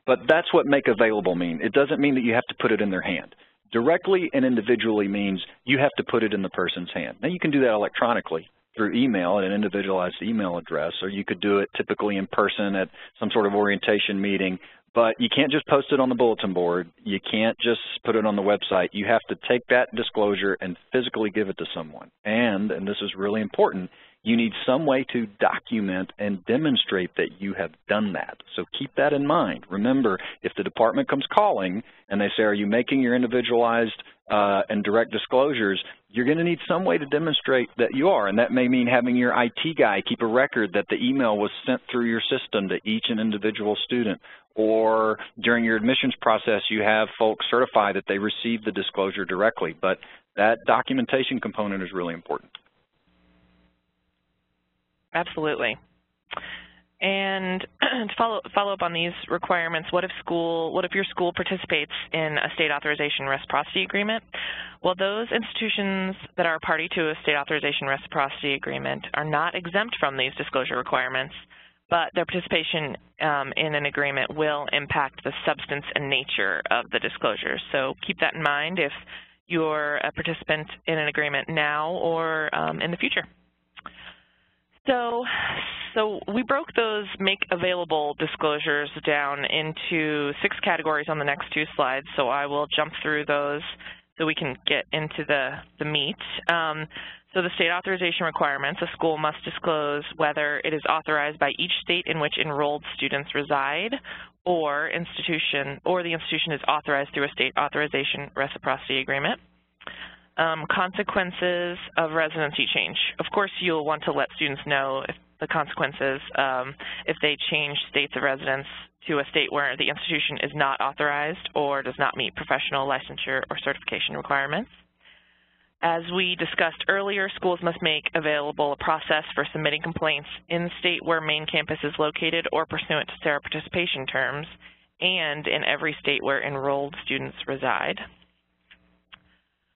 But that's what make available mean. It doesn't mean that you have to put it in their hand. Directly and individually means you have to put it in the person's hand. Now, you can do that electronically through email at an individualized email address, or you could do it typically in person at some sort of orientation meeting. But you can't just post it on the bulletin board. You can't just put it on the website. You have to take that disclosure and physically give it to someone. And this is really important, you need some way to document and demonstrate that you have done that. So keep that in mind. Remember, if the department comes calling and they say, are you making your individualized and direct disclosures, you're going to need some way to demonstrate that you are. And that may mean having your IT guy keep a record that the email was sent through your system to each and individual student. Or during your admissions process, you have folks certify that they received the disclosure directly. But that documentation component is really important. Absolutely. And to follow up on these requirements, what if your school participates in a state authorization reciprocity agreement? Well, those institutions that are party to a state authorization reciprocity agreement are not exempt from these disclosure requirements, but their participation in an agreement will impact the substance and nature of the disclosures. So keep that in mind if you're a participant in an agreement now or in the future. So we broke those make available disclosures down into 6 categories on the next 2 slides, so I will jump through those so we can get into the meat. So the state authorization requirements, a school must disclose whether it is authorized by each state in which enrolled students reside or the institution is authorized through a state authorization reciprocity agreement. Consequences of residency change. Of course, you'll want to let students know if the consequences if they change states of residence to a state where the institution is not authorized or does not meet professional licensure or certification requirements. As we discussed earlier, schools must make available a process for submitting complaints in the state where main campus is located or pursuant to SARA participation terms, and in every state where enrolled students reside.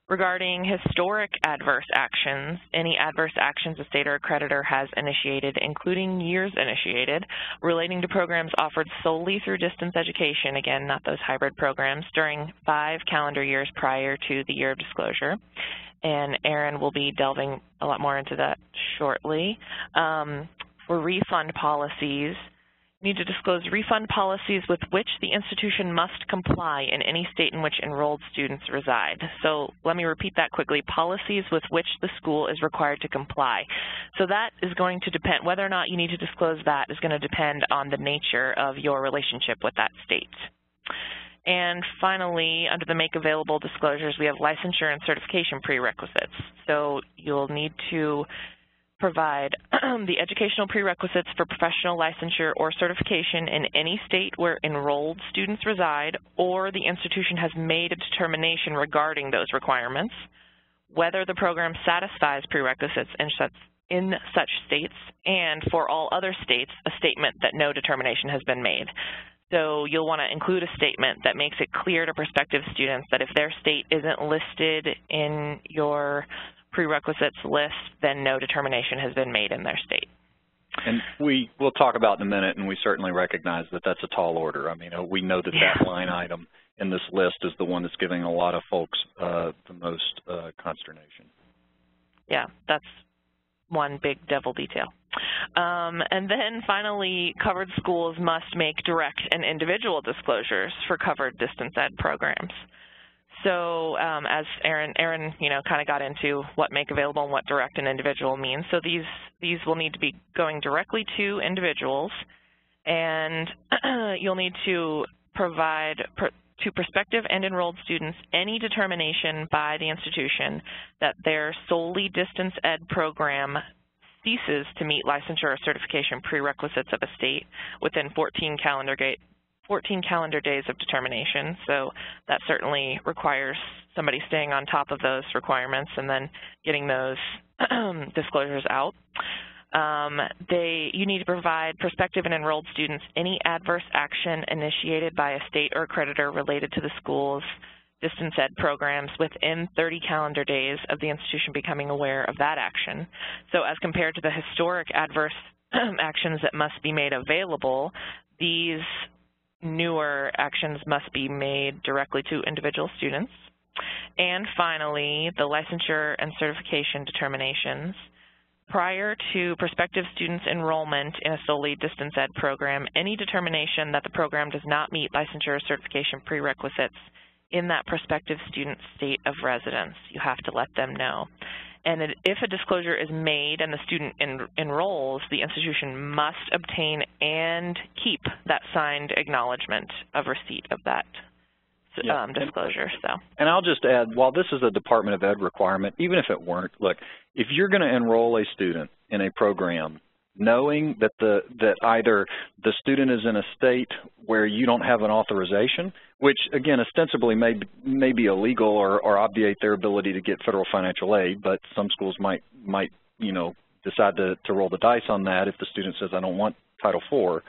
Regarding historic adverse actions, any adverse actions a state or accreditor has initiated, including years initiated, relating to programs offered solely through distance education, again, not those hybrid programs, during 5 calendar years prior to the year of disclosure. And Erin will be delving a lot more into that shortly. For refund policies, you need to disclose refund policies with which the institution must comply in any state in which enrolled students reside. So let me repeat that quickly. Policies with which the school is required to comply. So that is going to depend, whether or not you need to disclose that is going to depend on the nature of your relationship with that state. And finally, under the make available disclosures, we have licensure and certification prerequisites. So you'll need to provide the educational prerequisites for professional licensure or certification in any state where enrolled students reside or the institution has made a determination regarding those requirements, whether the program satisfies prerequisites in such states, and for all other states, a statement that no determination has been made. So you'll want to include a statement that makes it clear to prospective students that if their state isn't listed in your prerequisites list, then no determination has been made in their state. And we'll talk about in a minute, and we certainly recognize that that's a tall order. I mean, we know that that line item in this list is the one that's giving a lot of folks the most consternation. Yeah, that's one big devil detail. And then finally, covered schools must make direct and individual disclosures for covered distance ed programs. So as Erin, kind of got into what make available and what direct and individual means. So these will need to be going directly to individuals, and you'll need to provide to prospective and enrolled students any determination by the institution that their solely distance ed program ceases to meet licensure or certification prerequisites of a state within 14 calendar days of determination. So that certainly requires somebody staying on top of those requirements and then getting those disclosures out. You need to provide prospective and enrolled students any adverse action initiated by a state or accreditor related to the school's distance ed programs within 30 calendar days of the institution becoming aware of that action. So as compared to the historic adverse actions that must be made available, these newer actions must be made directly to individual students. And finally, the licensure and certification determinations. Prior to prospective students' enrollment in a solely distance ed program, any determination that the program does not meet licensure or certification prerequisites in that prospective student's state of residence, you have to let them know. And if a disclosure is made and the student enrolls, the institution must obtain and keep that signed acknowledgement of receipt of that disclosure. And I'll just add, while this is a Department of Ed requirement, even if it weren't, look, if you're going to enroll a student in a program, knowing that that either the student is in a state where you don't have an authorization, which again ostensibly may be illegal or obviate their ability to get federal financial aid, but some schools might decide to roll the dice on that if the student says I don't want Title IV.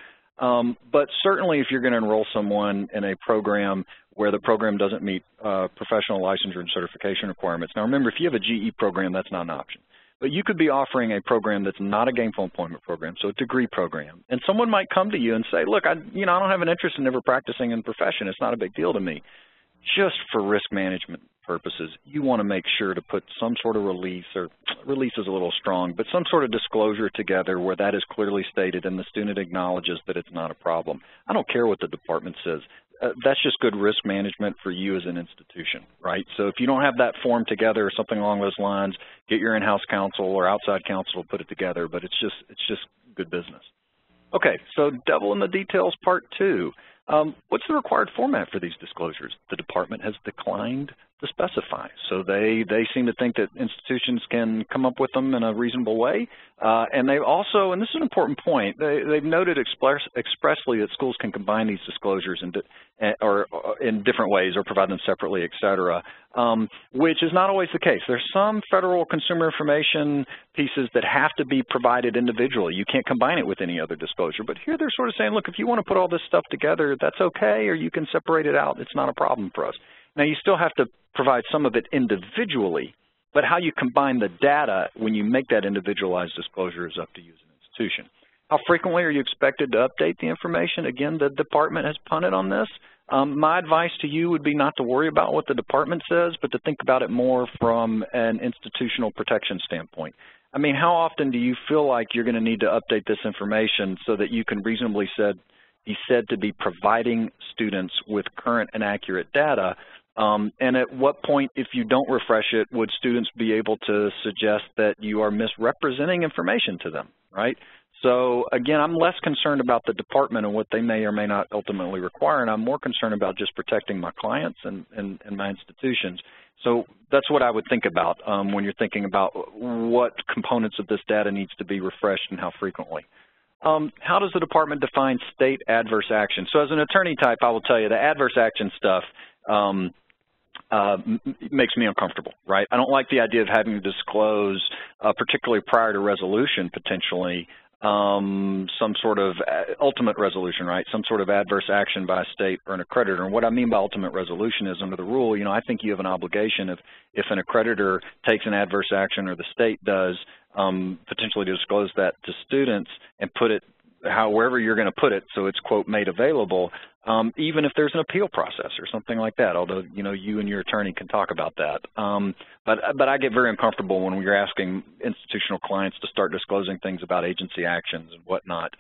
But certainly if you're going to enroll someone in a program where the program doesn't meet professional licensure and certification requirements. Now remember, if you have a GE program, that's not an option. But you could be offering a program that's not a gainful employment program, so a degree program. And someone might come to you and say, look, I don't have an interest in ever practicing in profession. It's not a big deal to me. Just for risk management purposes, you want to make sure to put some sort of release, or release is a little strong, but some sort of disclosure together where that is clearly stated and the student acknowledges that it's not a problem. I don't care what the department says. That's just good risk management for you as an institution, right? So if you don't have that form together or something along those lines, get your in-house counsel or outside counsel to put it together, but it's just good business. Okay, so devil in the details part 2. What's the required format for these disclosures? The department has declined to specify. So they seem to think that institutions can come up with them in a reasonable way. And they've also, and this is an important point, they've noted expressly that schools can combine these disclosures in different ways or provide them separately, et cetera, which is not always the case. There's some federal consumer information pieces that have to be provided individually. You can't combine it with any other disclosure. But here they're sort of saying, look, if you want to put all this stuff together, that's okay, or you can separate it out. It's not a problem for us. Now, you still have to provide some of it individually, but how you combine the data when you make that individualized disclosure is up to you as an institution. How frequently are you expected to update the information? Again, the department has punted on this. My advice to you would be not to worry about what the department says, but to think about it more from an institutional protection standpoint. I mean, how often do you feel like you're going to need to update this information so that you can reasonably be said to be providing students with current and accurate data? And at what point, if you don't refresh it, would students be able to suggest that you are misrepresenting information to them, right? So again, I'm less concerned about the department and what they may or may not ultimately require, and I'm more concerned about just protecting my clients and my institutions. So that's what I would think about when you're thinking about what components of this data needs to be refreshed and how frequently. How does the department define state adverse action? So as an attorney type, I will tell you the adverse action stuff makes me uncomfortable, right? I don't like the idea of having to disclose, particularly prior to resolution potentially, some sort of ultimate resolution, right? Some sort of adverse action by a state or an accreditor. And what I mean by ultimate resolution is under the rule, you know, I think you have an obligation if an accreditor takes an adverse action or the state does, potentially to disclose that to students and put it wherever you're going to put it so it's, quote, made available, even if there's an appeal process or something like that, although, you know, you and your attorney can talk about that. But I get very uncomfortable when we're asking institutional clients to start disclosing things about agency actions and whatnot.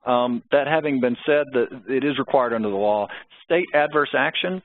That having been said, it is required under the law. State adverse action,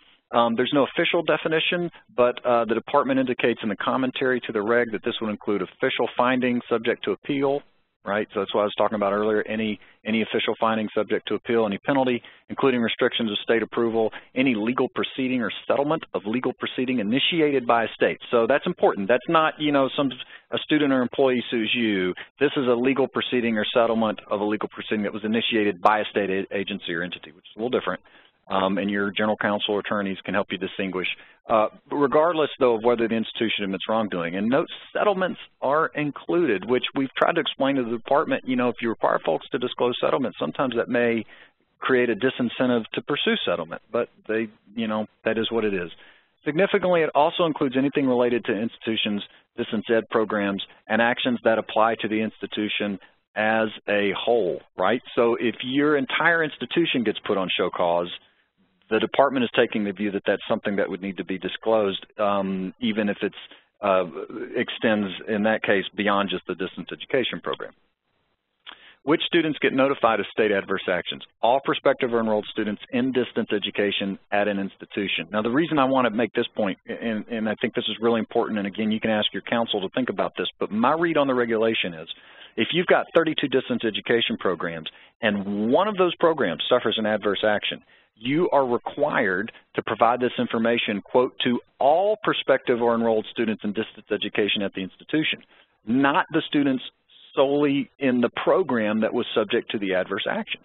there's no official definition, but the department indicates in the commentary to the reg that this would include official findings subject to appeal, right? So that's what I was talking about earlier, any official finding subject to appeal, any penalty, including restrictions of state approval, any legal proceeding or settlement of legal proceeding initiated by a state. So that's important. That's not, you know, a student or employee sues you. This is a legal proceeding or settlement of a legal proceeding that was initiated by a state agency or entity, which is a little different. And your general counsel or attorneys can help you distinguish, regardless, though, of whether the institution admits wrongdoing. And note, settlements are included, which we've tried to explain to the department. You know, if you require folks to disclose settlements, sometimes that may create a disincentive to pursue settlement, but you know, that is what it is. Significantly, it also includes anything related to institutions, distance ed programs, and actions that apply to the institution as a whole, right? So if your entire institution gets put on show cause, the department is taking the view that that's something that would need to be disclosed, even if it extends, in that case, beyond just the distance education program. Which students get notified of state adverse actions? All prospective or enrolled students in distance education at an institution. Now, the reason I want to make this point, and I think this is really important, and again, you can ask your counsel to think about this, but my read on the regulation is, if you've got 32 distance education programs and one of those programs suffers an adverse action, you are required to provide this information, quote, to all prospective or enrolled students in distance education at the institution, not the students solely in the program that was subject to the adverse action.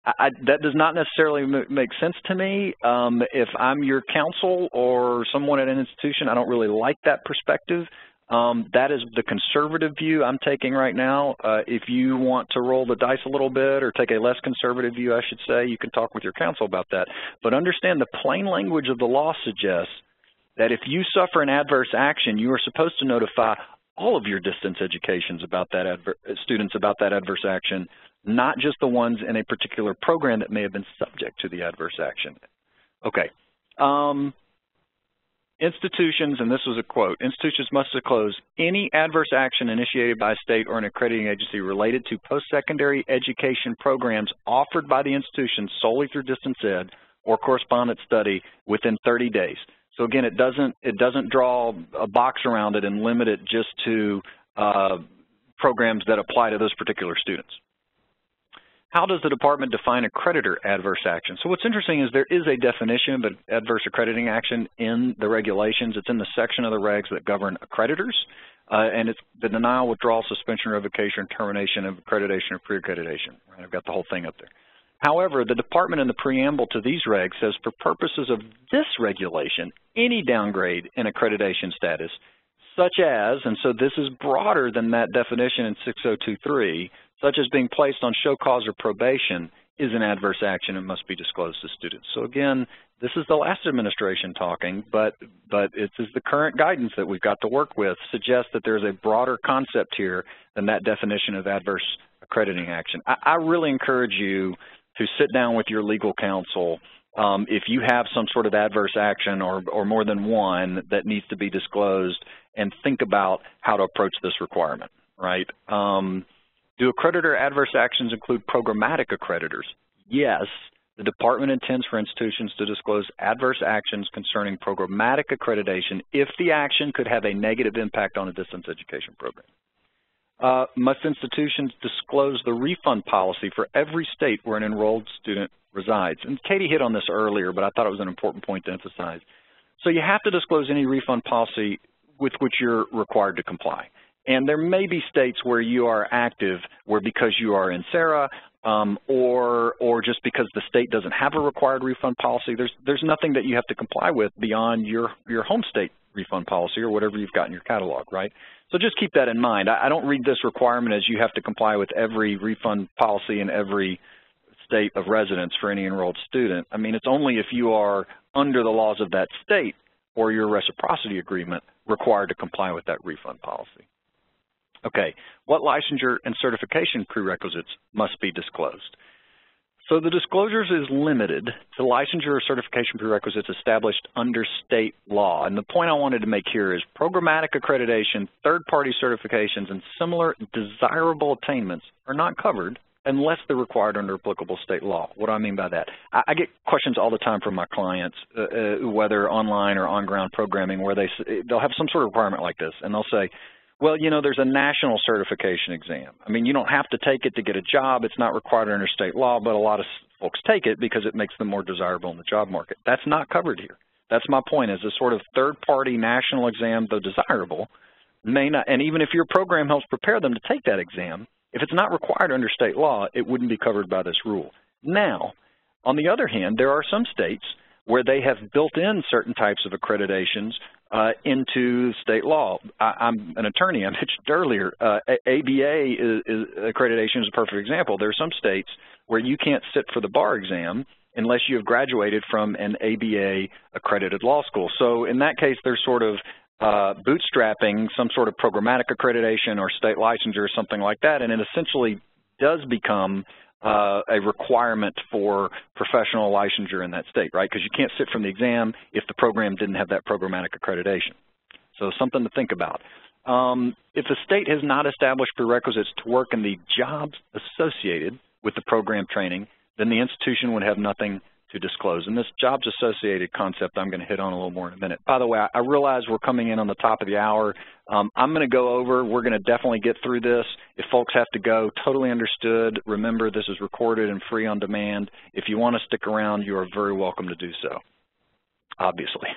That does not necessarily make sense to me. If I'm your counsel or someone at an institution, I don't really like that perspective. That is the conservative view I'm taking right now. If you want to roll the dice a little bit or take a less conservative view, I should say, you can talk with your counsel about that. But understand the plain language of the law suggests that if you suffer an adverse action, you are supposed to notify all of your distance educations about that students about that adverse action, not just the ones in a particular program that may have been subject to the adverse action. Okay. Institutions, and this was a quote, institutions must disclose any adverse action initiated by a state or an accrediting agency related to post-secondary education programs offered by the institution solely through distance ed or correspondence study within 30 days. So again, it doesn't draw a box around it and limit it just to programs that apply to those particular students. how does the department define accreditor adverse action? So what's interesting is there is a definition of an adverse accrediting action in the regulations. It's in the section of the regs that govern accreditors, and it's the denial, withdrawal, suspension, revocation, termination of accreditation or pre-accreditation. Right? I've got the whole thing up there. However, the department in the preamble to these regs says for purposes of this regulation, any downgrade in accreditation status, such as, and so this is broader than that definition in 6023, such as being placed on show cause or probation, is an adverse action and must be disclosed to students. So again, this is the last administration talking, but it is the current guidance that we've got to work with suggests that there's a broader concept here than that definition of adverse accrediting action. I really encourage you to sit down with your legal counsel if you have some sort of adverse action or more than one that needs to be disclosed, and think about how to approach this requirement, right? Do accreditor adverse actions include programmatic accreditors? Yes. The department intends for institutions to disclose adverse actions concerning programmatic accreditation if the action could have a negative impact on a distance education program. Must institutions disclose the refund policy for every state where an enrolled student resides? And Katie hit on this earlier, but I thought it was an important point to emphasize. So you have to disclose any refund policy with which you're required to comply. And there may be states where you are active where because you are in SARA or just because the state doesn't have a required refund policy, there's nothing that you have to comply with beyond your home state refund policy or whatever you've got in your catalog, right? So just keep that in mind. I don't read this requirement as you have to comply with every refund policy in every state of residence for any enrolled student. I mean, it's only if you are under the laws of that state or your reciprocity agreement required to comply with that refund policy. Okay, what licensure and certification prerequisites must be disclosed? So the disclosures is limited to licensure or certification prerequisites established under state law. And the point I wanted to make here is programmatic accreditation, third-party certifications, and similar desirable attainments are not covered unless they're required under applicable state law. What do I mean by that? I get questions all the time from my clients, whether online or on-ground programming, where they'll have some sort of requirement like this, and they'll say, well, you know, there's a national certification exam. I mean, you don't have to take it to get a job. It's not required under state law, but a lot of folks take it because it makes them more desirable in the job market. That's not covered here. That's my point, is a sort of third-party national exam, though desirable, may not, and even if your program helps prepare them to take that exam, if it's not required under state law, it wouldn't be covered by this rule. Now, on the other hand, there are some states where they have built in certain types of accreditations into state law. I'm an attorney, I mentioned earlier. ABA accreditation is a perfect example. There are some states where you can't sit for the bar exam unless you have graduated from an ABA accredited law school. So in that case, they're sort of bootstrapping some sort of programmatic accreditation or state licensure or something like that, and it essentially does become a requirement for professional licensure in that state, right? Because you can't sit from the exam if the program didn't have that programmatic accreditation. So something to think about. If the state has not established prerequisites to work in the jobs associated with the program training, then the institution would have nothing to disclose. And this jobs associated concept I'm going to hit on a little more in a minute. By the way, I realize we're coming in on the top of the hour. I'm going to go over. We're going to definitely get through this. If folks have to go, totally understood. Remember, this is recorded and free on demand. If you want to stick around, you are very welcome to do so, obviously.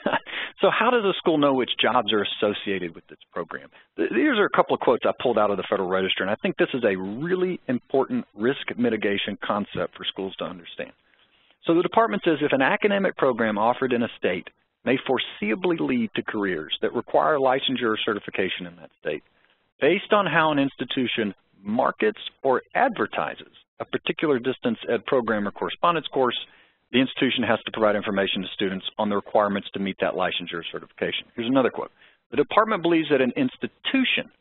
So how does a school know which jobs are associated with this program? These are a couple of quotes I pulled out of the Federal Register, and I think this is a really important risk mitigation concept for schools to understand. So the department says if an academic program offered in a state may foreseeably lead to careers that require licensure or certification in that state, based on how an institution markets or advertises a particular distance ed program or correspondence course, the institution has to provide information to students on the requirements to meet that licensure or certification. Here's another quote. The department believes that an institution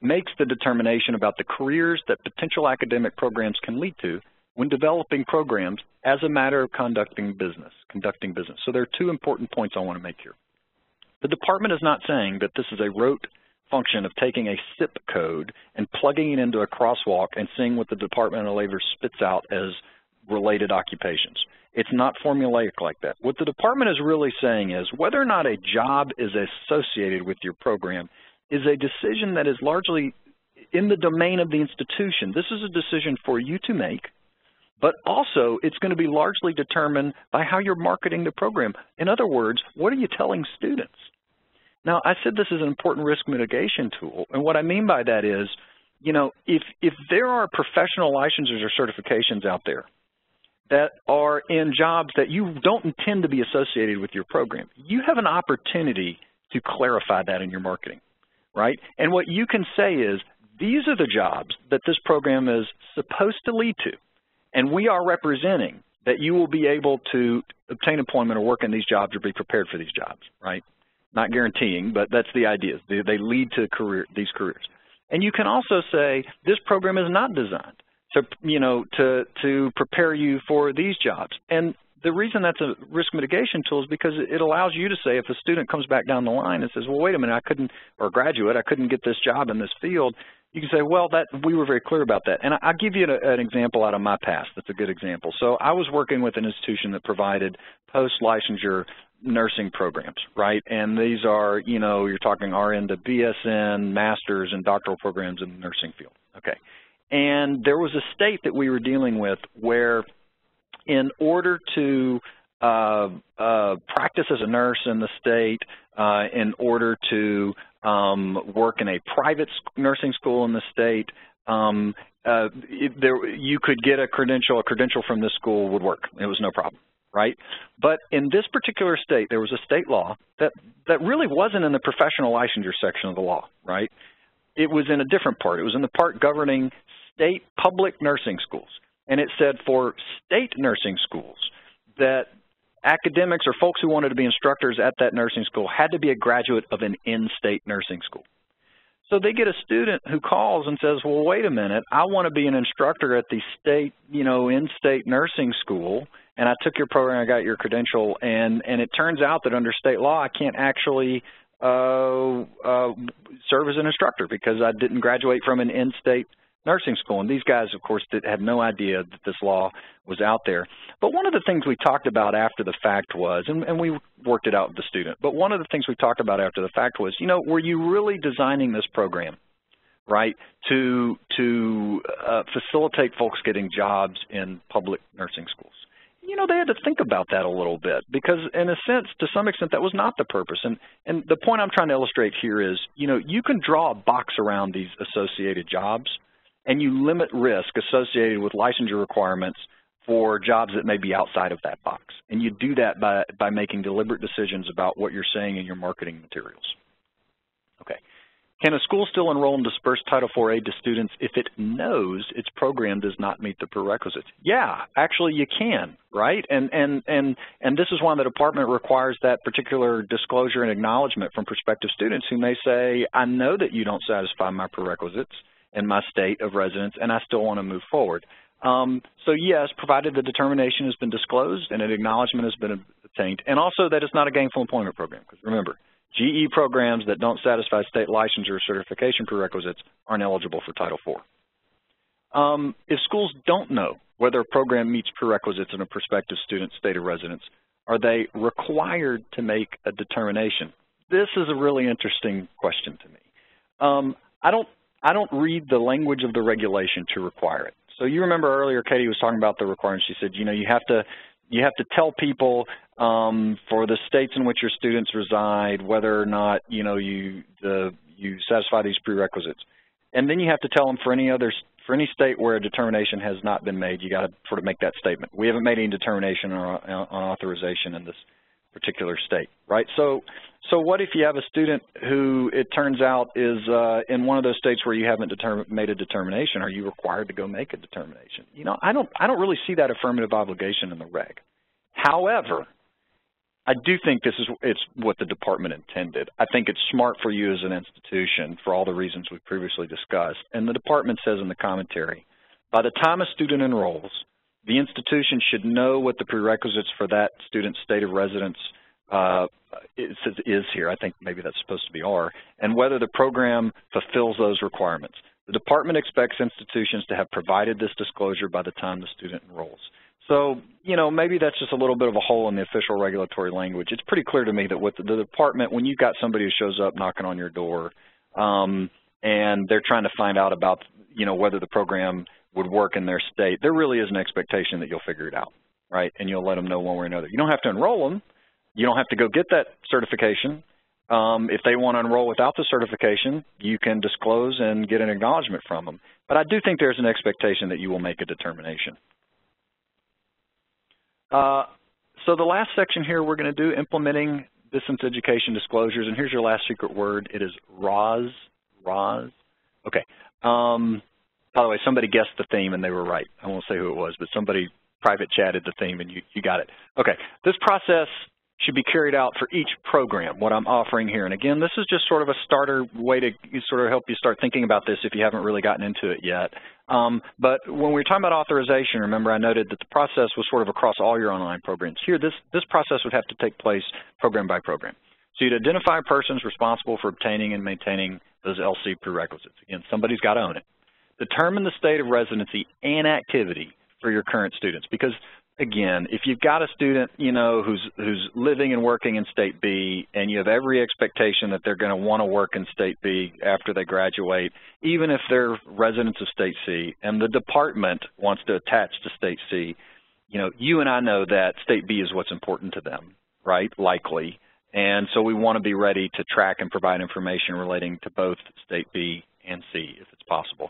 makes the determination about the careers that potential academic programs can lead to when developing programs as a matter of conducting business. So there are two important points I want to make here. The department is not saying that this is a rote function of taking a SIP code and plugging it into a crosswalk and seeing what the Department of Labor spits out as related occupations. It's not formulaic like that. What the department is really saying is whether or not a job is associated with your program is a decision that is largely in the domain of the institution. This is a decision for you to make but also it's going to be largely determined by how you're marketing the program. In other words, what are you telling students? Now, I said this is an important risk mitigation tool, and what I mean by that is, you know, if there are professional licenses or certifications out there that are in jobs that you don't intend to be associated with your program, you have an opportunity to clarify that in your marketing, right? And what you can say is, these are the jobs that this program is supposed to lead to, and we are representing that you will be able to obtain employment or work in these jobs or be prepared for these jobs, right? Not guaranteeing, but that's the idea. They lead to these careers. And you can also say, this program is not designed to, you know, to prepare you for these jobs. And the reason that's a risk mitigation tool is because it allows you to say, if a student comes back down the line and says, well, wait a minute, or a graduate, I couldn't get this job in this field, you can say, well, we were very clear about that. And I'll give you an example out of my past that's a good example. So I was working with an institution that provided post-licensure nursing programs, right? And these are, you know, you're talking RN to BSN, master's, and doctoral programs in the nursing field. Okay. And there was a state that we were dealing with where in order to practice as a nurse in the state, in order to work in a private nursing school in the state, you could get a credential from this school would work. It was no problem, right? But in this particular state, there was a state law that really wasn't in the professional licensure section of the law, right? It was in a different part. It was in the part governing state public nursing schools. And it said for state nursing schools that academics or folks who wanted to be instructors at that nursing school had to be a graduate of an in-state nursing school. So they get a student who calls and says, well, wait a minute, I want to be an instructor at the state, you know, in-state nursing school, and I took your program, I got your credential, and it turns out that under state law, I can't actually serve as an instructor because I didn't graduate from an in-state nursing school. And these guys, of course, had no idea that this law was out there. But one of the things we talked about after the fact was, and we worked it out with the student, but one of the things we talked about after the fact was, you know, were you really designing this program, right, to facilitate folks getting jobs in public nursing schools? You know, they had to think about that a little bit because, in a sense, to some extent, that was not the purpose. And the point I'm trying to illustrate here is, you know, you can draw a box around these associated jobs, and you limit risk associated with licensure requirements for jobs that may be outside of that box. And you do that by making deliberate decisions about what you're saying in your marketing materials. Okay. Can a school still enroll and disperse Title IV aid to students if it knows its program does not meet the prerequisites? Yeah, actually you can, right? And this is why the department requires that particular disclosure and acknowledgement from prospective students who may say, I know that you don't satisfy my prerequisites in my state of residence, and I still want to move forward. So yes, provided the determination has been disclosed and an acknowledgement has been obtained, and also that it's not a gainful employment program, because remember, GE programs that don't satisfy state licensure or certification prerequisites aren't eligible for Title IV. If schools don't know whether a program meets prerequisites in a prospective student's state of residence, are they required to make a determination? This is a really interesting question to me. I don't read the language of the regulation to require it. So you remember earlier Katie was talking about the requirements. She said, you know, you have to tell people for the states in which your students reside whether or not, you know, you satisfy these prerequisites. And then you have to tell them for any state where a determination has not been made, you got to sort of make that statement. We haven't made any determination on authorization in this particular state, right? So what if you have a student who it turns out is in one of those states where you haven't made a determination? Are you required to go make a determination? You know, I don't really see that affirmative obligation in the reg. However, I do think it's what the department intended. I think it's smart for you as an institution for all the reasons we've previously discussed. And the department says in the commentary, by the time a student enrolls, the institution should know what the prerequisites for that student's state of residence is here. I think maybe that's supposed to be are, and whether the program fulfills those requirements. The department expects institutions to have provided this disclosure by the time the student enrolls. So, you know, maybe that's just a little bit of a hole in the official regulatory language. It's pretty clear to me that what the department, when you've got somebody who shows up knocking on your door and they're trying to find out about, you know, whether the program would work in their state, there really is an expectation that you'll figure it out, right? And you'll let them know one way or another. You don't have to enroll them. You don't have to go get that certification. If they want to enroll without the certification, you can disclose and get an acknowledgement from them. But I do think there's an expectation that you will make a determination. So the last section here we're going to do, implementing distance education disclosures, and here's your last secret word. It is ROS. ROS. Okay. By the way, somebody guessed the theme and they were right. I won't say who it was, but somebody private chatted the theme and you got it. Okay. This process should be carried out for each program, what I'm offering here. And again, this is just sort of a starter way to sort of help you start thinking about this if you haven't really gotten into it yet. But when we were talking about authorization, remember I noted that the process was sort of across all your online programs. Here, this process would have to take place program by program. So you'd identify persons responsible for obtaining and maintaining those LC prerequisites. Again, somebody's got to own it. Determine the state of residency and activity for your current students, because again, if you've got a student, you know, who's living and working in State B, and you have every expectation that they're going to want to work in State B after they graduate, even if they're residents of State C, and the department wants to attach to State C, you know, you and I know that State B is what's important to them, right, likely. And so we want to be ready to track and provide information relating to both State B and C if it's possible.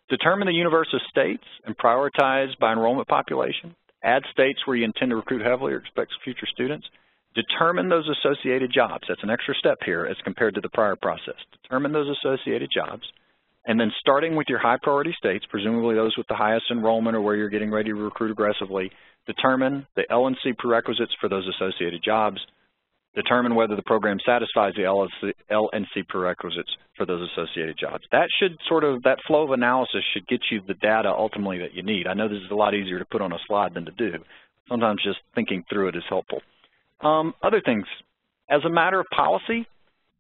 Determine the universe of states and prioritize by enrollment population. Add states where you intend to recruit heavily or expect future students. Determine those associated jobs. That's an extra step here as compared to the prior process. Determine those associated jobs. And then starting with your high priority states, presumably those with the highest enrollment or where you're getting ready to recruit aggressively, determine the LNC prerequisites for those associated jobs. Determine whether the program satisfies the LNC prerequisites for those associated jobs. That should sort of, that flow of analysis should get you the data ultimately that you need. I know this is a lot easier to put on a slide than to do. Sometimes just thinking through it is helpful. Other things, as a matter of policy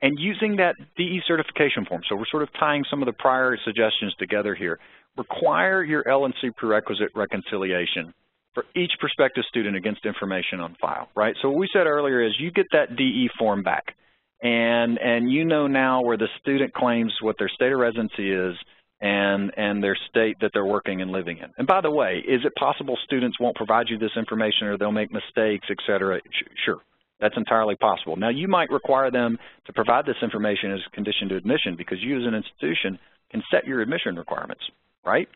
and using that DE certification form, so we're sort of tying some of the prior suggestions together here, require your LNC prerequisite reconciliation for each prospective student against information on file, right? So what we said earlier is you get that DE form back, and you know now where the student claims what their state of residency is and their state that they're working and living in. And by the way, is it possible students won't provide you this information or they'll make mistakes, et cetera? Sure, that's entirely possible. Now, you might require them to provide this information as a condition to admission because you as an institution can set your admission requirements, right?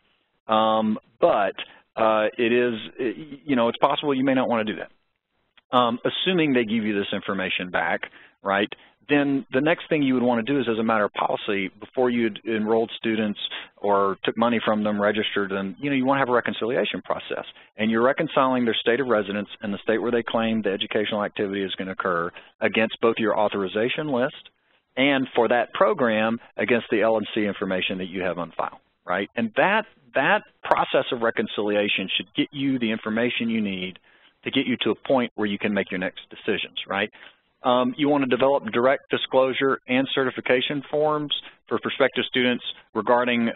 It is, you know, it's possible you may not want to do that. Assuming they give you this information back, right, then the next thing you would want to do is, as a matter of policy, before you enrolled students or took money from them, registered them, you know, you want to have a reconciliation process. And you're reconciling their state of residence and the state where they claim the educational activity is going to occur against both your authorization list and, for that program, against the LNC information that you have on file, right? And that process of reconciliation should get you the information you need to get you to a point where you can make your next decisions, right? You want to develop direct disclosure and certification forms for prospective students regarding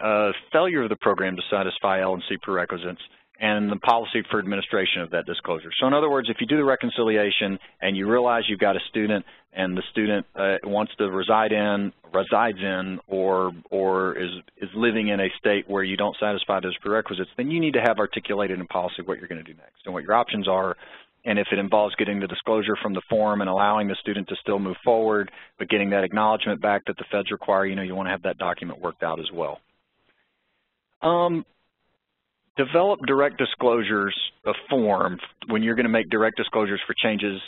failure of the program to satisfy LNC prerequisites and the policy for administration of that disclosure. So in other words, if you do the reconciliation and you realize you've got a student and the student wants to resides in or is living in a state where you don't satisfy those prerequisites, then you need to have articulated in policy what you're going to do next and what your options are. And if it involves getting the disclosure from the form and allowing the student to still move forward, but getting that acknowledgement back that the feds require, you know, you want to have that document worked out as well. Develop direct disclosures, a form, when you're going to make direct disclosures for changes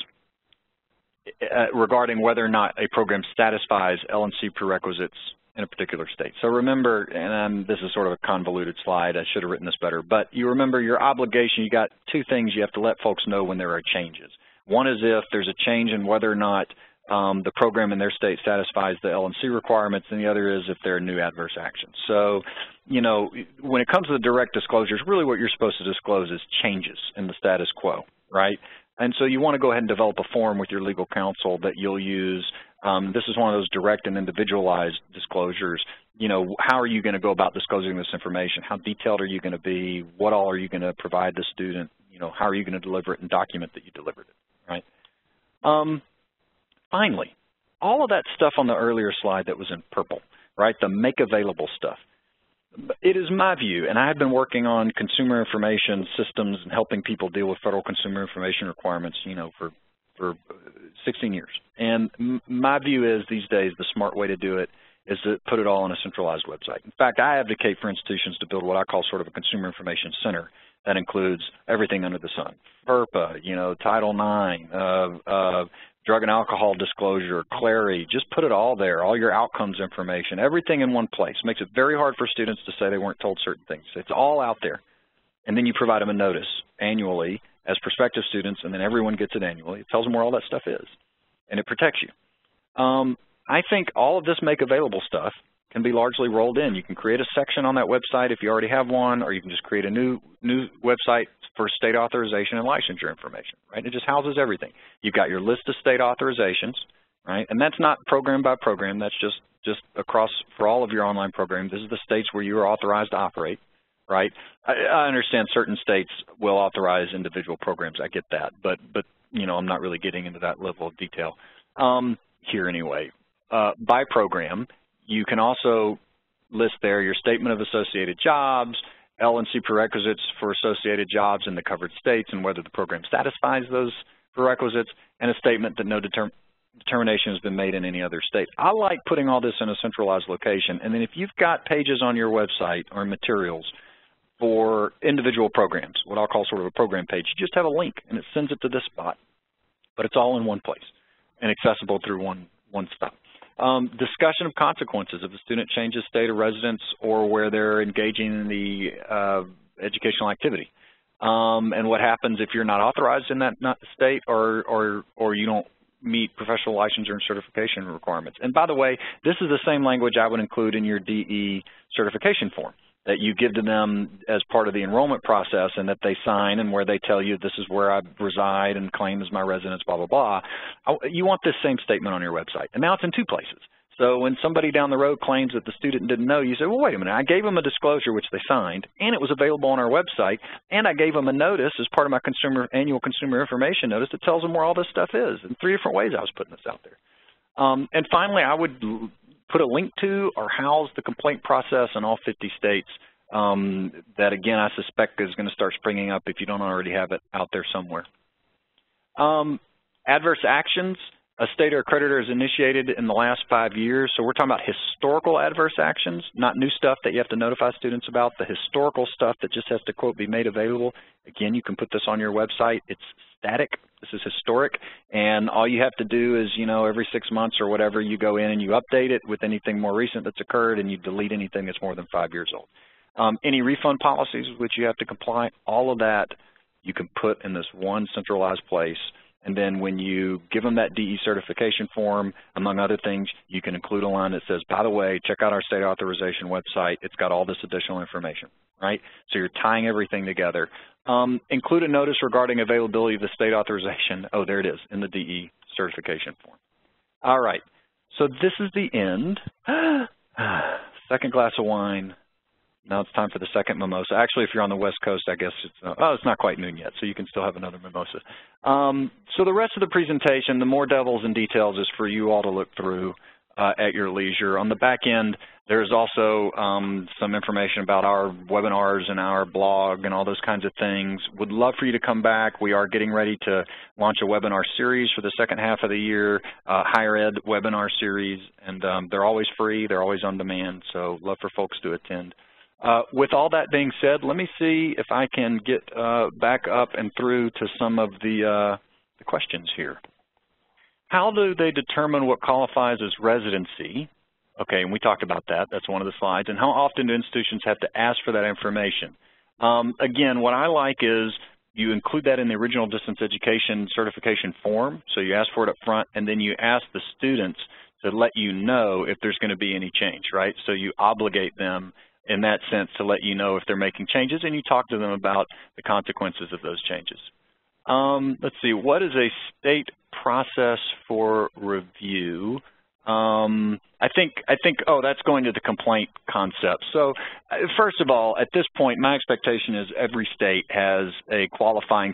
regarding whether or not a program satisfies LNC prerequisites in a particular state. So remember, and this is sort of a convoluted slide, I should have written this better, but you remember your obligation, you got two things you have to let folks know when there are changes. One is if there's a change in whether or not the program in their state satisfies the LNC requirements, and the other is if there are new adverse actions. So, you know, when it comes to the direct disclosures, really what you're supposed to disclose is changes in the status quo, right? And so you want to go ahead and develop a form with your legal counsel that you'll use. This is one of those direct and individualized disclosures. You know, how are you going to go about disclosing this information? How detailed are you going to be? What all are you going to provide the student? You know, how are you going to deliver it and document that you delivered it, right? Finally, all of that stuff on the earlier slide that was in purple, right, the make available stuff, It is my view, and I have been working on consumer information systems and helping people deal with federal consumer information requirements, you know, for 16 years. And my view is these days the smart way to do it is to put it all on a centralized website. In fact, I advocate for institutions to build what I call sort of a consumer information center that includes everything under the sun. FERPA, you know, Title IX, drug and alcohol disclosure, CLARI, just put it all there, all your outcomes information, everything in one place. Makes it very hard for students to say they weren't told certain things. It's all out there. And then you provide them a notice annually as prospective students, and then everyone gets it annually. It tells them where all that stuff is, and it protects you. I think all of this make available stuff can be largely rolled in. You can create a section on that website if you already have one, or you can just create a new website for state authorization and licensure information, right? It just houses everything. You've got your list of state authorizations, right? And that's not program by program. That's just across for all of your online programs. This is the states where you are authorized to operate, right? I understand certain states will authorize individual programs. I get that, but you know, I'm not really getting into that level of detail here anyway. By program, you can also list there your statement of associated jobs, L&C prerequisites for associated jobs in the covered states and whether the program satisfies those prerequisites, and a statement that no determination has been made in any other state. I like putting all this in a centralized location, and then if you've got pages on your website or materials for individual programs, what I'll call sort of a program page, you just have a link and it sends it to this spot, but it's all in one place and accessible through one stop. Discussion of consequences if a student changes state of residence or where they're engaging in the educational activity. And what happens if you're not authorized in that state or you don't meet professional licensure and certification requirements. And by the way, this is the same language I would include in your DE certification form that you give to them as part of the enrollment process and that they sign, and where they tell you this is where I reside and claim as my residence, blah, blah, blah. You want this same statement on your website. And now it's in two places. So when somebody down the road claims that the student didn't know, you say, well, wait a minute, I gave them a disclosure which they signed, and it was available on our website, and I gave them a notice as part of my annual consumer information notice that tells them where all this stuff is. In 3 different ways I was putting this out there. And finally, I would put a link to or house the complaint process in all 50 states that, again, I suspect is going to start springing up if you don't already have it out there somewhere. Adverse actions a state or accreditor has initiated in the last 5 years. So we're talking about historical adverse actions, not new stuff that you have to notify students about, the historical stuff that just has to, quote, be made available. Again, you can put this on your website. It's static. This is historic. And all you have to do is, you know, every 6 months or whatever, you go in and you update it with anything more recent that's occurred, and you delete anything that's more than 5 years old. Any refund policies with which you have to comply, all of that you can put in this one centralized place. And then when you give them that DE certification form, among other things, you can include a line that says, by the way, check out our state authorization website. It's got all this additional information, right? So you're tying everything together. Include a notice regarding availability of the state authorization. Oh, there it is, in the DE certification form. All right, so this is the end. Second glass of wine. Now it's time for the second mimosa. Actually, if you're on the West Coast, I guess it's not quite noon yet, so you can still have another mimosa. So the rest of the presentation, the more devils and details, is for you all to look through at your leisure. On the back end, there's also some information about our webinars and our blog and all those kinds of things. Would love for you to come back. We are getting ready to launch a webinar series for the second half of the year, higher ed webinar series, and they're always free. They're always on demand, so love for folks to attend. With all that being said, let me see if I can get back up and through to some of the questions here. How do they determine what qualifies as residency? Okay, and we talked about that. That's one of the slides. And how often do institutions have to ask for that information? Again, what I like is you include that in the original distance education certification form. So you ask for it up front, and then you ask the students to let you know if there's going to be any change, right? So you obligate them in that sense to let you know if they're making changes, and you talk to them about the consequences of those changes. Let's see, what is a state process for review? I think, oh, that's going to the complaint concept. So first of all, at this point, my expectation is every state has a qualifying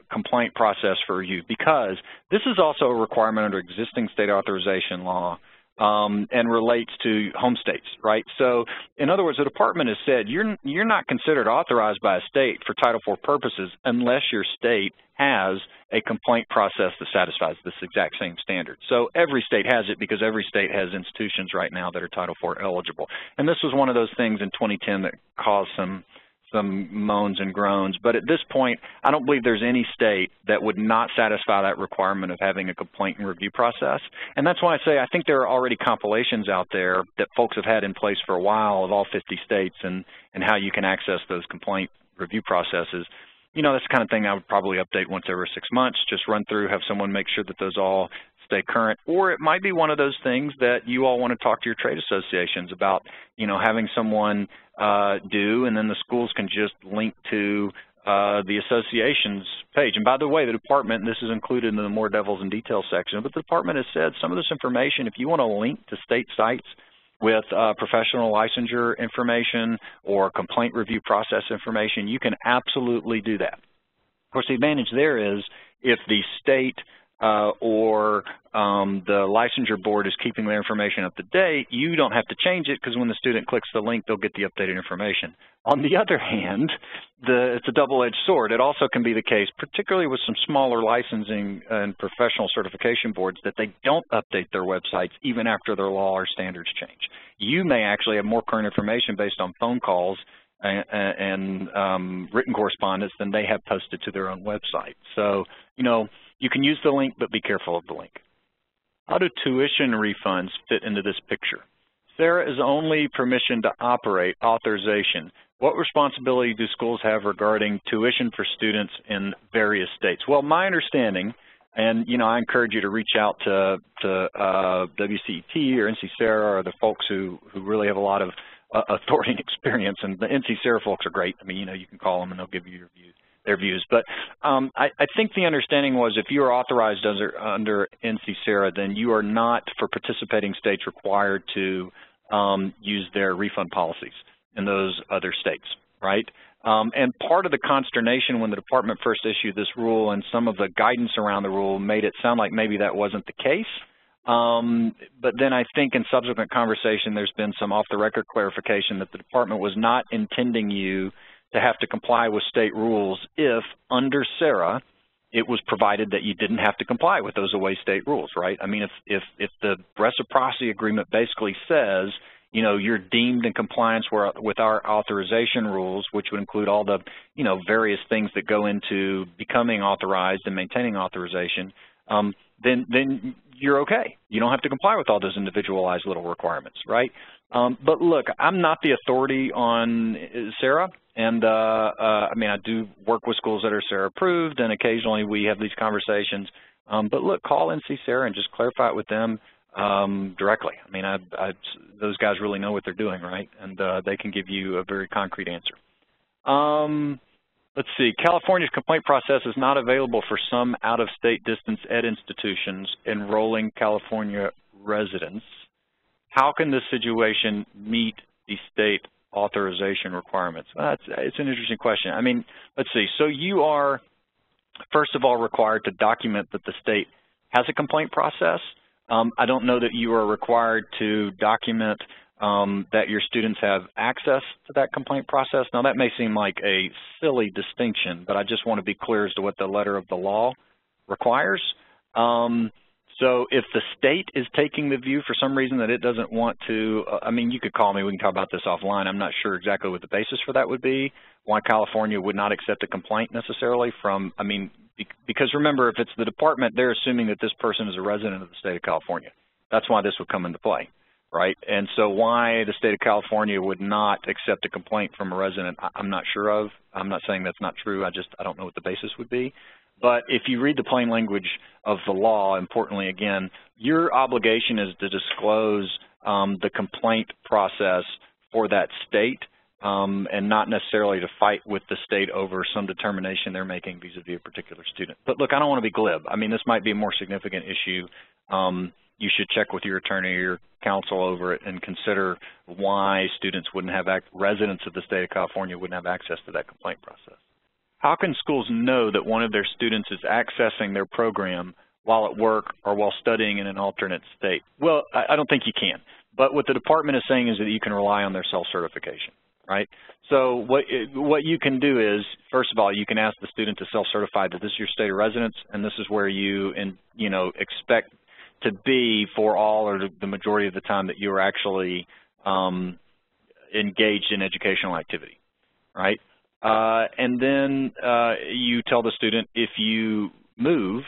complaint process for review, because this is also a requirement under existing state authorization law and relates to home states, right? So, in other words, the department has said you're not considered authorized by a state for Title IV purposes unless your state has a complaint process that satisfies this exact same standard. So every state has it because every state has institutions right now that are Title IV eligible. And this was one of those things in 2010 that caused some moans and groans. But at this point, I don't believe there's any state that would not satisfy that requirement of having a complaint and review process. And that's why I say I think there are already compilations out there that folks have had in place for a while of all 50 states and how you can access those complaint review processes. You know, that's the kind of thing I would probably update once every 6 months, just run through, have someone make sure that those all stay current. Or it might be one of those things that you all want to talk to your trade associations about, you know, having someone do, and then the schools can just link to the association's page. And by the way, the department, this is included in the more devils in detail section, but the department has said some of this information, if you want to link to state sites with professional licensure information or complaint review process information, you can absolutely do that. Of course, the advantage there is if the state or the licensure board is keeping their information up to date, you don't have to change it because when the student clicks the link, they'll get the updated information. On the other hand, it's a double-edged sword. It also can be the case, particularly with some smaller licensing and professional certification boards, that they don't update their websites even after their law or standards change. You may actually have more current information based on phone calls and written correspondence than they have posted to their own website. So, you know, you can use the link, but be careful of the link. How do tuition refunds fit into this picture? SARA is only permission to operate authorization. What responsibility do schools have regarding tuition for students in various states? Well, my understanding, and you know, I encourage you to reach out to WCET or NC SARA or the folks who really have a lot of authority and experience, and the NC SARA folks are great. I mean, you know, you can call them and they'll give you their views. But I think the understanding was if you are authorized under NC SARA, then you are not, for participating states, required to use their refund policies in those other states, right? And part of the consternation when the department first issued this rule and some of the guidance around the rule made it sound like maybe that wasn't the case. But then I think in subsequent conversation there's been some off-the-record clarification that the department was not intending you to have to comply with state rules if, under SARA, it was provided that you didn't have to comply with those away state rules, right? I mean, if the reciprocity agreement basically says, you know, you're deemed in compliance with our authorization rules, which would include all the, you know, various things that go into becoming authorized and maintaining authorization, then you're okay. You don't have to comply with all those individualized little requirements, right? But look, I'm not the authority on SARA, and I mean, I do work with schools that are SARA approved, and occasionally we have these conversations. But look, call NC SARA and just clarify it with them directly. I mean, those guys really know what they're doing, right? And they can give you a very concrete answer. Let's see, California's complaint process is not available for some out-of-state distance ed institutions enrolling California residents. How can this situation meet the state authorization requirements? It's an interesting question. I mean, let's see. So you are, first of all, required to document that the state has a complaint process. I don't know that you are required to document that your students have access to that complaint process. Now, that may seem like a silly distinction, but I just want to be clear as to what the letter of the law requires. So if the state is taking the view for some reason that it doesn't want to, I mean, you could call me, we can talk about this offline. I'm not sure exactly what the basis for that would be, why California would not accept a complaint necessarily from, I mean, because remember, if it's the department, they're assuming that this person is a resident of the state of California. That's why this would come into play, right? And so why the state of California would not accept a complaint from a resident, I'm not sure of. I'm not saying that's not true. I don't know what the basis would be. But if you read the plain language of the law, importantly, again, your obligation is to disclose the complaint process for that state and not necessarily to fight with the state over some determination they're making vis-a-vis a particular student. But look, I don't want to be glib. I mean, this might be a more significant issue. You should check with your attorney or your counsel over it and consider why students wouldn't have, residents of the state of California wouldn't have access to that complaint process. How can schools know that one of their students is accessing their program while at work or while studying in an alternate state? Well, I don't think you can. But what the department is saying is that you can rely on their self-certification, right? So what you can do is, first of all, you can ask the student to self-certify that this is your state of residence and this is where you expect to be for all or the majority of the time that you are actually engaged in educational activity, right? And then you tell the student, if you move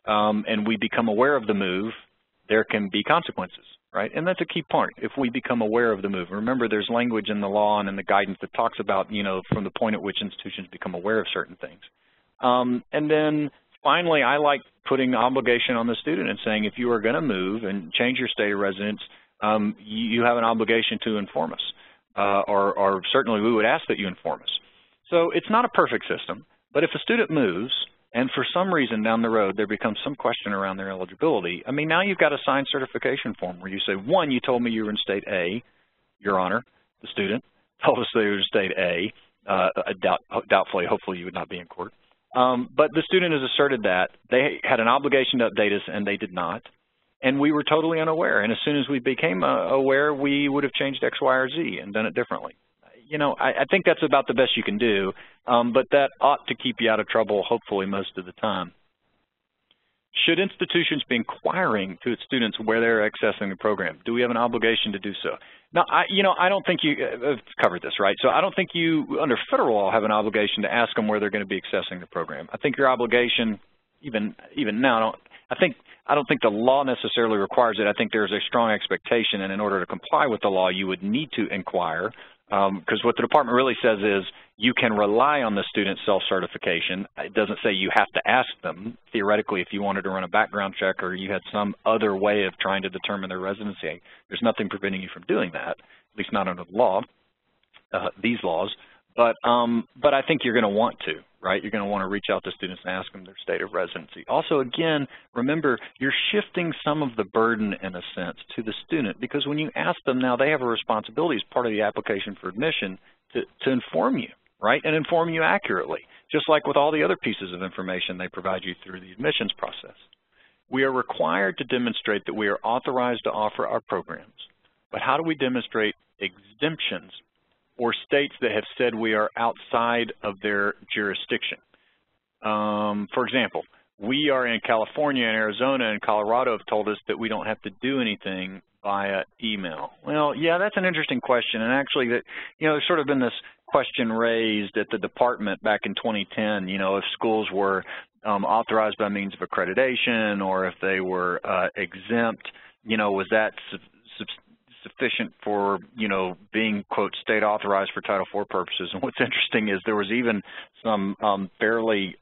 and we become aware of the move, there can be consequences, right? And that's a key part, if we become aware of the move. Remember, there's language in the law and in the guidance that talks about, from the point at which institutions become aware of certain things. And then finally, I like putting obligation on the student and saying, if you are going to move and change your state of residence, you have an obligation to inform us, or certainly we would ask that you inform us. So it's not a perfect system, but if a student moves and for some reason down the road there becomes some question around their eligibility, I mean, now you've got a signed certification form where you say, one, you told me you were in state A, Your Honor, the student told us they were in state A, doubtfully, hopefully you would not be in court. But the student has asserted that they had an obligation to update us and they did not, and we were totally unaware. And as soon as we became aware, we would have changed X, Y, or Z and done it differently. I think that's about the best you can do, but that ought to keep you out of trouble, hopefully, most of the time. Should institutions be inquiring to its students where they're accessing the program? Do we have an obligation to do so? Now, I don't think you have covered this, right? So I don't think you, under federal law, have an obligation to ask them where they're going to be accessing the program. I think your obligation, even now, I don't think the law necessarily requires it. I think there's a strong expectation, and in order to comply with the law, you would need to inquire. Because what the department really says is you can rely on the student's self-certification. It doesn't say you have to ask them. Theoretically, if you wanted to run a background check or you had some other way of trying to determine their residency, there's nothing preventing you from doing that, at least not under the law, these laws. But I think you're going to want to, right? You're going to want to reach out to students and ask them their state of residency. Also, again, remember, you're shifting some of the burden, in a sense, to the student, because when you ask them now, they have a responsibility as part of the application for admission to inform you, right, and inform you accurately, just like with all the other pieces of information they provide you through the admissions process. We are required to demonstrate that we are authorized to offer our programs, but how do we demonstrate exemptions or states that have said we are outside of their jurisdiction? For example, we are in California and Arizona and Colorado have told us that we don't have to do anything via email. Well, yeah, that's an interesting question. And actually, there's sort of been this question raised at the department back in 2010, if schools were authorized by means of accreditation or if they were exempt, was that sufficient for, being, quote, state authorized for Title IV purposes. And what's interesting is there was even some fairly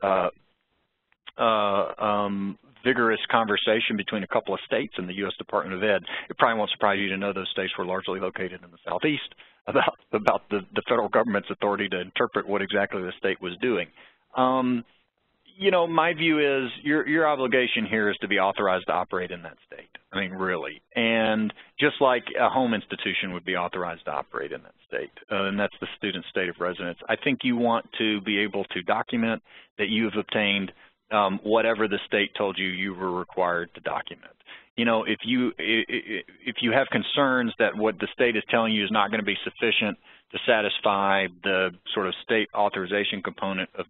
vigorous conversation between a couple of states and the U.S. Department of Ed. It probably won't surprise you to know those states were largely located in the Southeast about the federal government's authority to interpret what exactly the state was doing. My view is your obligation here is to be authorized to operate in that state. I mean, really. And just like a home institution would be authorized to operate in that state, and that's the student's state of residence, I think you want to be able to document that you have obtained whatever the state told you were required to document. If you have concerns that what the state is telling you is not going to be sufficient to satisfy the sort of state authorization component of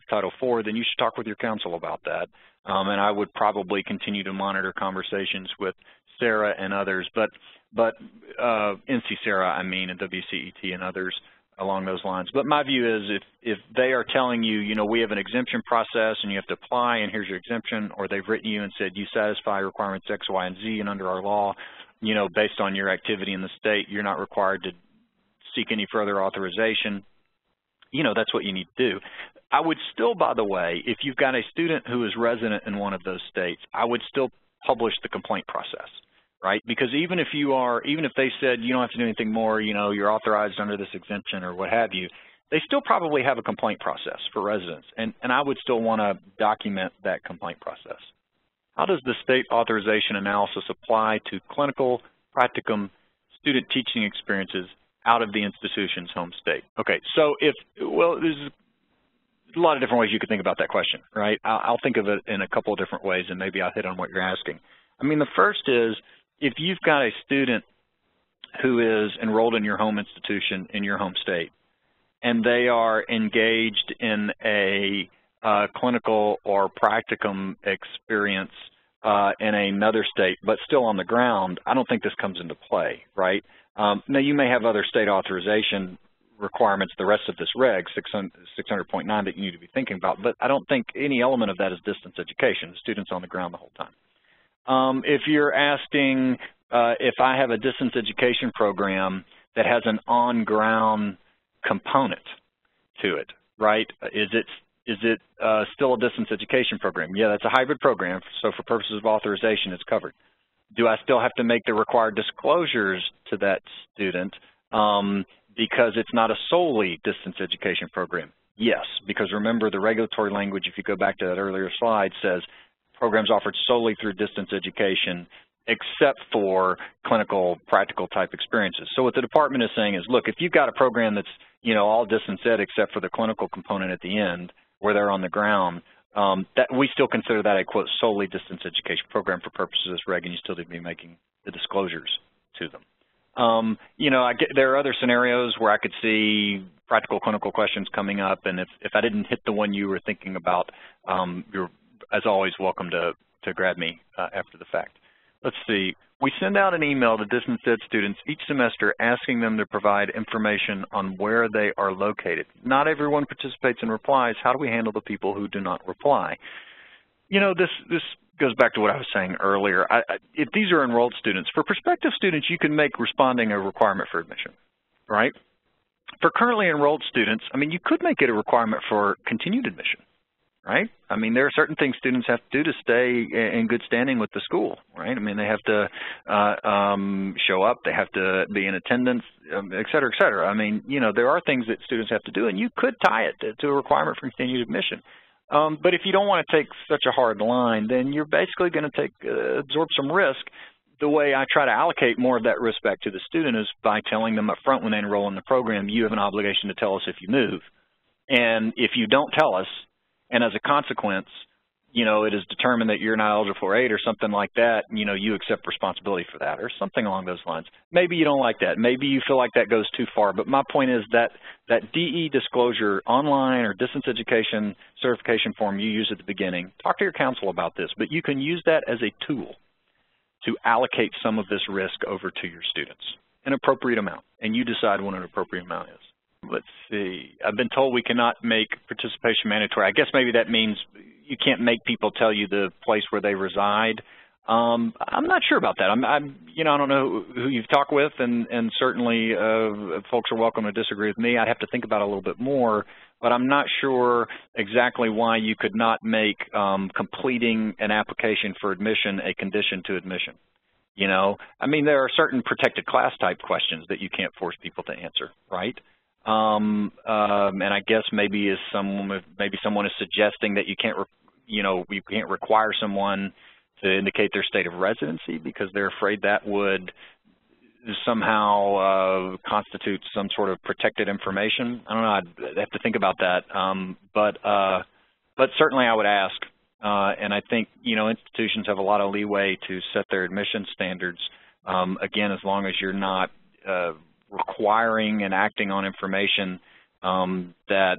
Title IV, then you should talk with your counsel about that. And I would probably continue to monitor conversations with SARA and others, but NC-SARA, I mean, and WCET and others along those lines. But my view is if they are telling you, we have an exemption process and you have to apply and here's your exemption, or they've written you and said you satisfy requirements X, Y, and Z, and under our law, based on your activity in the state, you're not required to seek any further authorization, that's what you need to do. I would still, by the way, if you've got a student who is resident in one of those states, I would still publish the complaint process, right? Because even if they said you don't have to do anything more, you're authorized under this exemption or what have you, they still probably have a complaint process for residents, and I would still want to document that complaint process. How does the state authorization analysis apply to clinical, practicum, student teaching experiences out of the institution's home state? Okay, so this is a lot of different ways you could think about that question, right? I'll think of it in a couple of different ways, and maybe I'll hit on what you're asking. I mean, the first is, if you've got a student who is enrolled in your home institution in your home state, and they are engaged in a clinical or practicum experience in another state, but still on the ground, I don't think this comes into play, right? Now, you may have other state authorization requirements, the rest of this reg, 600.9, that you need to be thinking about, but I don't think any element of that is distance education. The student's on the ground the whole time. If you're asking if I have a distance education program that has an on-ground component to it, right? Is it still a distance education program? Yeah, that's a hybrid program, so for purposes of authorization, it's covered. Do I still have to make the required disclosures to that student because it's not a solely distance education program? Yes, because remember the regulatory language, if you go back to that earlier slide, says programs offered solely through distance education except for clinical, practical type experiences. So what the department is saying is, look, if you've got a program that's, you know, all distance ed except for the clinical component at the end where they're on the ground, that we still consider that a, quote, solely distance education program for purposes of this reg, and you still need to be making the disclosures to them. You know, there are other scenarios where I could see practical clinical questions coming up, and if I didn't hit the one you were thinking about, you're, as always, welcome to grab me after the fact. Let's see. We send out an email to distance ed students each semester asking them to provide information on where they are located. Not everyone participates and replies. How do we handle the people who do not reply? You know, this goes back to what I was saying earlier. If these are enrolled students, for prospective students, you can make responding a requirement for admission, right? For currently enrolled students, I mean, you could make it a requirement for continued admission. Right? I mean, there are certain things students have to do to stay in good standing with the school, right? I mean, they have to show up, they have to be in attendance, et cetera, et cetera. I mean, you know, there are things that students have to do, and you could tie it to a requirement for continued admission. But if you don't want to take such a hard line, then you're basically going to absorb some risk. The way I try to allocate more of that risk back to the student is by telling them up front when they enroll in the program, you have an obligation to tell us if you move. And if you don't tell us, and as a consequence, you know, it is determined that you're not eligible for aid or something like that, you know, you accept responsibility for that or something along those lines. Maybe you don't like that. Maybe you feel like that goes too far. But my point is that DE disclosure online or distance education certification form you use at the beginning, talk to your counsel about this, but you can use that as a tool to allocate some of this risk over to your students, an appropriate amount, and you decide what an appropriate amount is. Let's see. I've been told we cannot make participation mandatory. I guess maybe that means you can't make people tell you the place where they reside. I'm not sure about that. you know, I don't know who you've talked with, and certainly folks are welcome to disagree with me. I'd have to think about it a little bit more, but I'm not sure exactly why you could not make completing an application for admission a condition to admission. You know, I mean, there are certain protected class type questions that you can't force people to answer, right? And I guess maybe someone is suggesting that you can't require someone to indicate their state of residency because they're afraid that would somehow constitute some sort of protected information. I don't know. I'd have to think about that. But certainly I would ask. And I think, you know, institutions have a lot of leeway to set their admission standards. Again, as long as you're not requiring and acting on information that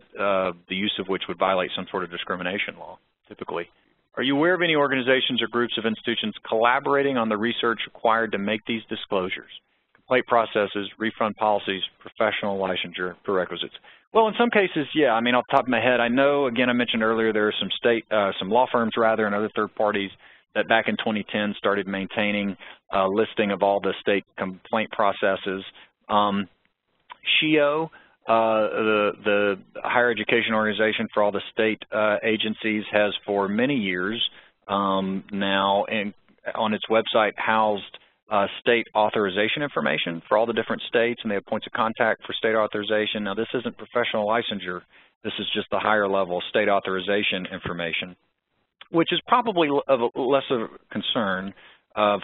the use of which would violate some sort of discrimination law, typically. Are you aware of any organizations or groups of institutions collaborating on the research required to make these disclosures? Complaint processes, refund policies, professional licensure prerequisites. Well, in some cases, yeah. I mean, off the top of my head, I know, again, I mentioned earlier there are some law firms, rather, and other third parties that back in 2010 started maintaining a listing of all the state complaint processes. SHEO, the higher education organization for all the state agencies, has for many years now on its website housed state authorization information for all the different states, and they have points of contact for state authorization. Now, this isn't professional licensure. This is just the higher level state authorization information, which is probably of less of a concern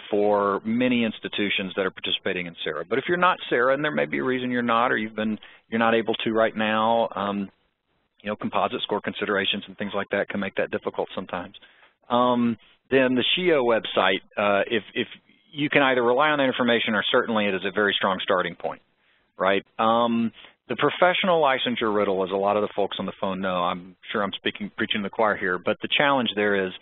for many institutions that are participating in SARA. But if you're not SARA, and there may be a reason you're not, or you're not able to right now, composite score considerations and things like that can make that difficult sometimes. Then the SHEO website, if you can either rely on that information or certainly it is a very strong starting point, right? The professional licensure riddle, as a lot of the folks on the phone know, I'm sure I'm preaching to the choir here, but the challenge there is,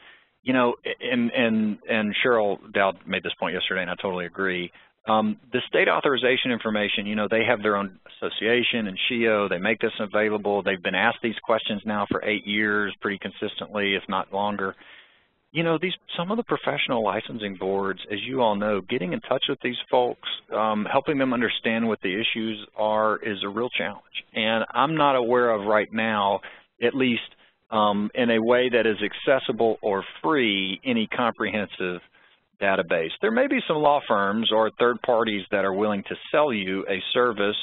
and Cheryl Dowd made this point yesterday, and I totally agree. The state authorization information, they have their own association and SHEO. They make this available. They've been asked these questions now for 8 years pretty consistently, if not longer. Some of the professional licensing boards, as you all know, getting in touch with these folks, helping them understand what the issues are is a real challenge. And I'm not aware of right now, at least in a way that is accessible or free, any comprehensive database. There may be some law firms or third parties that are willing to sell you a service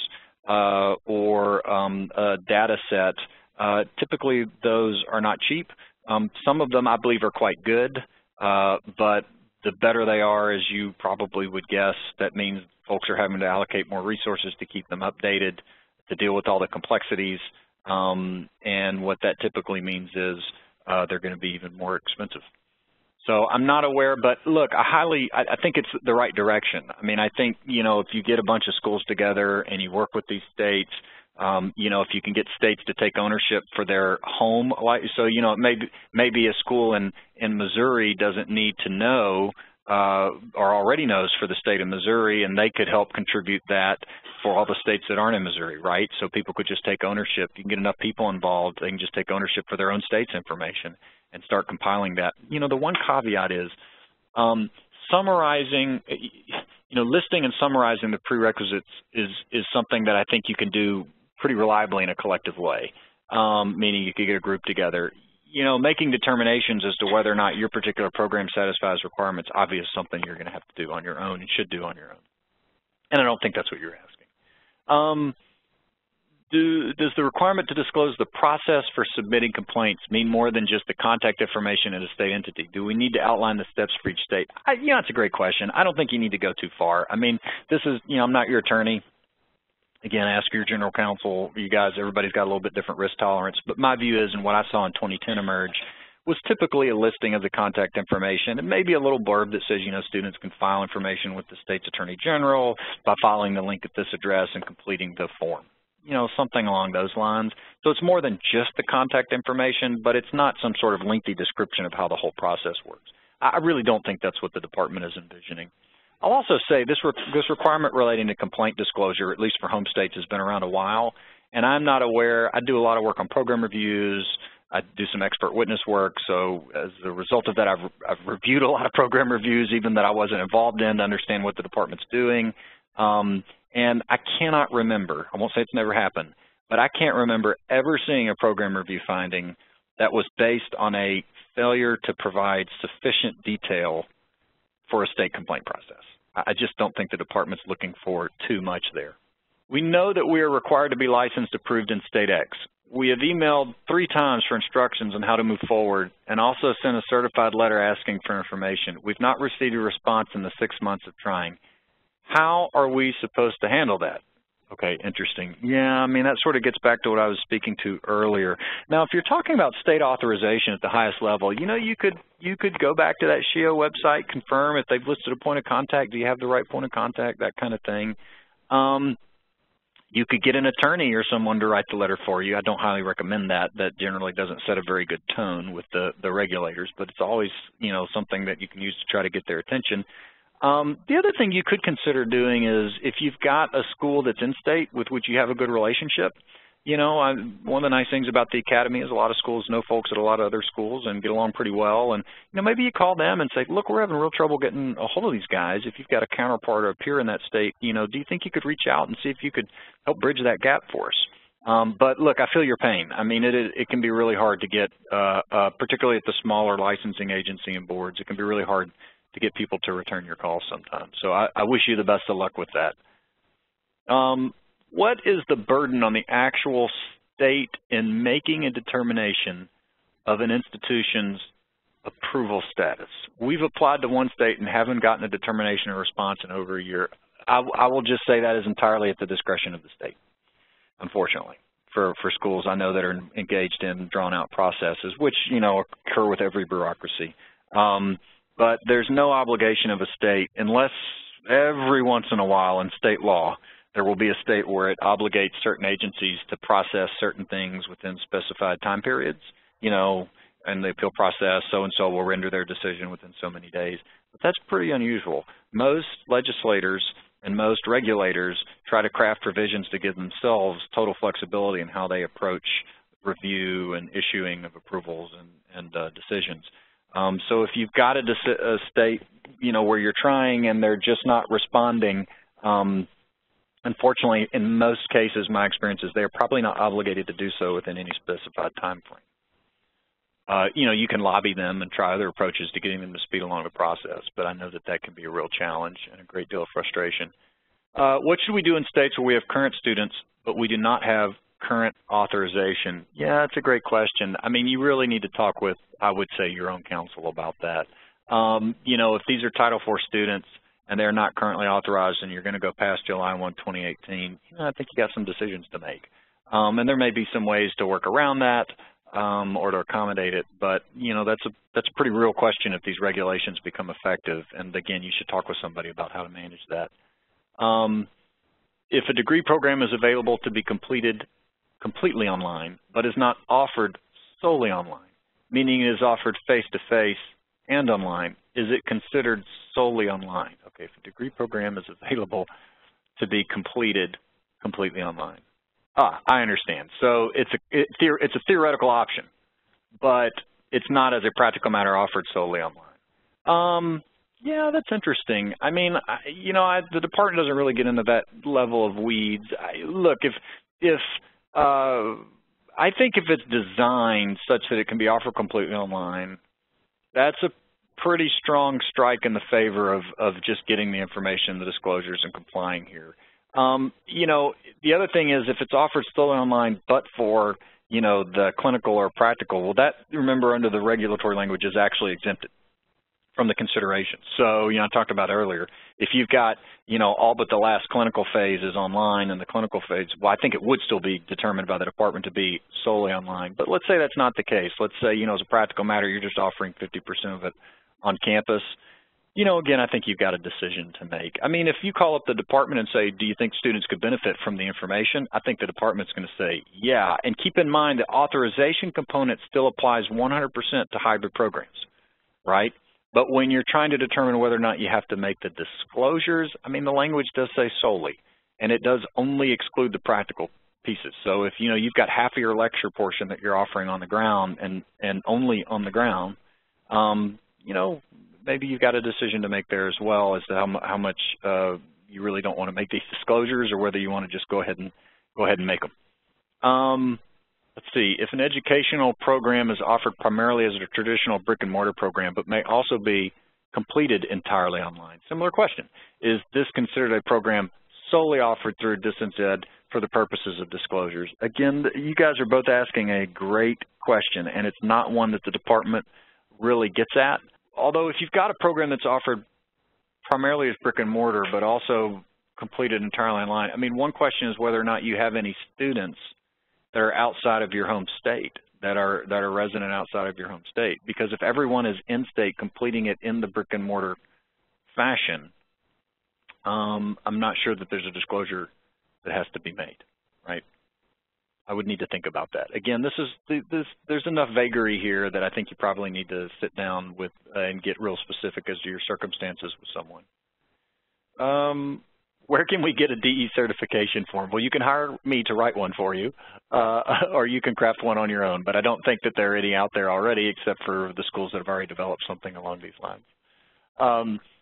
or a data set. Typically, those are not cheap. Some of them, I believe, are quite good, but the better they are, as you probably would guess, that means folks are having to allocate more resources to keep them updated, to deal with all the complexities, and what that typically means is they're going to be even more expensive. So I'm not aware, but look, I think it's the right direction. I mean, I think, if you get a bunch of schools together and you work with these states, if you can get states to take ownership for their home, so, maybe a school in Missouri doesn't need to know or already knows for the state of Missouri, and they could help contribute that for all the states that aren't in Missouri, right? So people could just take ownership. You can get enough people involved, they can just take ownership for their own state's information and start compiling that. The one caveat is summarizing, listing and summarizing the prerequisites is something that I think you can do pretty reliably in a collective way, meaning you could get a group together. Making determinations as to whether or not your particular program satisfies requirements, obviously something you're going to have to do on your own and should do on your own. And I don't think that's what you're asking. Does the requirement to disclose the process for submitting complaints mean more than just the contact information in a state entity? Do we need to outline the steps for each state? It's a great question. I don't think you need to go too far. I mean, this is, I'm not your attorney. Again, ask your general counsel. You guys, everybody's got a little bit different risk tolerance. But my view is, and what I saw in 2010 emerge, was typically a listing of the contact information and maybe a little blurb that says, students can file information with the state's attorney general by following the link at this address and completing the form. Something along those lines. So it's more than just the contact information, but it's not some sort of lengthy description of how the whole process works. I really don't think that's what the department is envisioning. I'll also say this requirement relating to complaint disclosure, at least for home states, has been around a while, and I'm not aware. I do a lot of work on program reviews. I do some expert witness work, so as a result of that, I've reviewed a lot of program reviews, even that I wasn't involved in, to understand what the department's doing. And I cannot remember, I won't say it's never happened, but I can't remember ever seeing a program review finding that was based on a failure to provide sufficient detail for a state complaint process. I just don't think the department's looking for too much there. We know that we are required to be licensed approved in state X. We have emailed 3 times for instructions on how to move forward and also sent a certified letter asking for information. We've not received a response in the 6 months of trying. How are we supposed to handle that? Okay, interesting. Yeah, I mean, that sort of gets back to what I was speaking to earlier. Now, if you're talking about state authorization at the highest level, you could go back to that SHEO website, confirm if they've listed a point of contact, do you have the right point of contact, that kind of thing. You could get an attorney or someone to write the letter for you. I don't highly recommend that. That generally doesn't set a very good tone with the regulators, but it's always, something that you can use to try to get their attention. The other thing you could consider doing is if you've got a school that's in state with which you have a good relationship, one of the nice things about the academy is a lot of schools know folks at a lot of other schools and get along pretty well. And, maybe you call them and say, look, we're having real trouble getting a hold of these guys. If you've got a counterpart or a peer in that state, do you think you could reach out and see if you could help bridge that gap for us? But look, I feel your pain. I mean, it can be really hard to get, particularly at the smaller licensing agency and boards, it can be really hard to get people to return your calls sometimes. So I wish you the best of luck with that. What is the burden on the actual state in making a determination of an institution's approval status? We've applied to one state and haven't gotten a determination or response in over a year. I will just say that is entirely at the discretion of the state, unfortunately. for schools I know that are engaged in drawn-out processes, which, occur with every bureaucracy. But there's no obligation of a state unless every once in a while in state law there will be a state where it obligates certain agencies to process certain things within specified time periods, and the appeal process, so-and-so will render their decision within so many days. But that's pretty unusual. Most legislators and most regulators try to craft provisions to give themselves total flexibility in how they approach review and issuing of approvals and decisions. So if you've got a state, where you're trying and they're just not responding, unfortunately, in most cases, my experience is they're probably not obligated to do so within any specified time frame. You can lobby them and try other approaches to getting them to speed along the process, but I know that that can be a real challenge and a great deal of frustration. What should we do in states where we have current students, but we do not have current authorization? Yeah, that's a great question. I mean, you really need to talk with, I would say, your own counsel about that. If these are Title IV students and they're not currently authorized and you're going to go past July 1, 2018, I think you got some decisions to make. And there may be some ways to work around that or to accommodate it, but, that's a pretty real question if these regulations become effective. And, again, you should talk with somebody about how to manage that. If a degree program is available to be completed completely online, but is not offered solely online, meaning it is offered face-to-face and online, is it considered solely online? Okay, if a degree program is available to be completed completely online. I understand. So it's a theoretical option, but it's not as a practical matter offered solely online. Yeah, that's interesting. I mean, the department doesn't really get into that level of weeds. Look, I think if it's designed such that it can be offered completely online, that's a pretty strong strike in the favor of just getting the information, the disclosures, and complying here. The other thing is if it's offered solely online but for, the clinical or practical, well, that, remember, under the regulatory language is actually exempted from the consideration. So, I talked about earlier, if you've got, all but the last clinical phase is online and the clinical phase, well, I think it would still be determined by the department to be solely online. But let's say that's not the case. Let's say, as a practical matter, you're just offering 50% of it on campus. Again, I think you've got a decision to make. I mean, if you call up the department and say, do you think students could benefit from the information? I think the department's going to say, yeah. And keep in mind the authorization component still applies 100% to hybrid programs, right? But when you're trying to determine whether or not you have to make the disclosures, I mean, the language does say solely, and it does only exclude the practical pieces. So if, you've got half of your lecture portion that you're offering on the ground and only on the ground, maybe you've got a decision to make there as well as to how much you really don't want to make these disclosures or whether you want to just go ahead and make them. Let's see, if an educational program is offered primarily as a traditional brick and mortar program but may also be completed entirely online. Similar question, is this considered a program solely offered through Distance Ed for the purposes of disclosures? Again, you guys are both asking a great question, and it's not one that the department really gets at. Although if you've got a program that's offered primarily as brick and mortar but also completed entirely online, I mean, one question is whether or not you have any students that are outside of your home state, that are resident outside of your home state. Because if everyone is in-state completing it in the brick and mortar fashion, I'm not sure that there's a disclosure that has to be made, right? I would need to think about that. Again, there's enough vagary here that I think you probably need to sit down with and get real specific as to your circumstances with someone. Where can we get a DE certification form? Well, you can hire me to write one for you, or you can craft one on your own, but I don't think that there are any out there already except for the schools that have already developed something along these lines.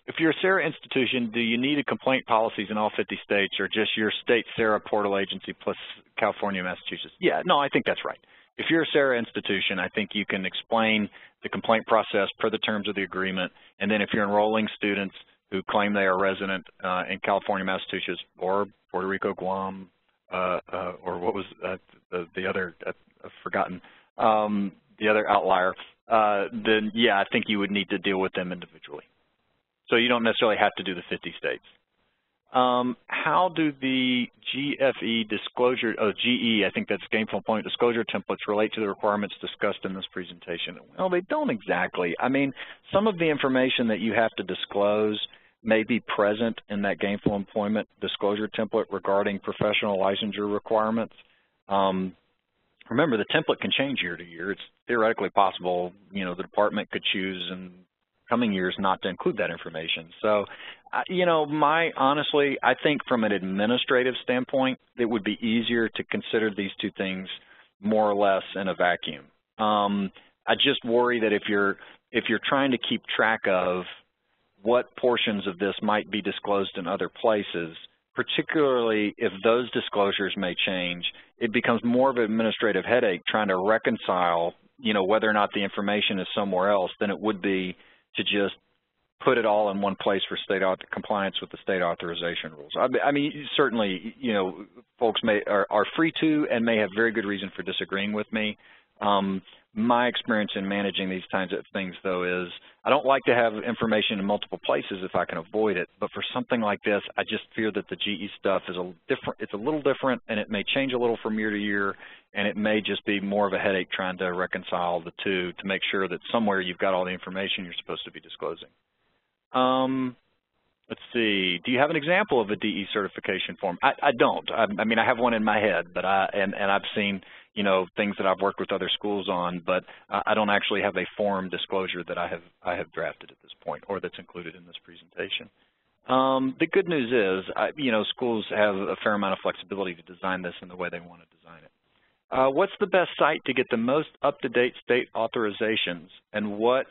If you're a SARA institution, do you need a complaint policies in all 50 states or just your state SARA portal agency plus California, Massachusetts? Yeah, no, I think that's right. If you're a SARA institution, I think you can explain the complaint process per the terms of the agreement, and then if you're enrolling students who claim they are resident in California, Massachusetts, or Puerto Rico, Guam, or what was the other, I've forgotten, the other outlier, then yeah, I think you would need to deal with them individually. So you don't necessarily have to do the 50 states. How do the GFE disclosure, GE, I think that's Gainful Employment Disclosure Templates, relate to the requirements discussed in this presentation? Well, they don't exactly. I mean, some of the information that you have to disclose may be present in that Gainful Employment Disclosure Template regarding professional licensure requirements. Remember, the template can change year to year. It's theoretically possible, you know, the department could choose in coming years not to include that information. So, you know, honestly, I think from an administrative standpoint, it would be easier to consider these two things more or less in a vacuum. I just worry that if you're trying to keep track of what portions of this might be disclosed in other places, particularly if those disclosures may change, it becomes more of an administrative headache trying to reconcile, you know, whether or not the information is somewhere else than it would be to just put it all in one place for state compliance with the state authorization rules. I mean, certainly, you know, folks are free to and may have very good reason for disagreeing with me. My experience in managing these kinds of things, though, is I don't like to have information in multiple places if I can avoid it. But for something like this, I just fear that the GE stuff is it's a little different, and it may change a little from year to year, and it may just be more of a headache trying to reconcile the two to make sure that somewhere you've got all the information you're supposed to be disclosing. Let's see. Do you have an example of a DE certification form? I don't. I mean, I have one in my head, but I've seen, you know, things that I've worked with other schools on, but I don't actually have a form disclosure that I have drafted at this point or that's included in this presentation. The good news is, you know, schools have a fair amount of flexibility to design this in the way they want to design it. What's the best site to get the most up-to-date state authorizations, and what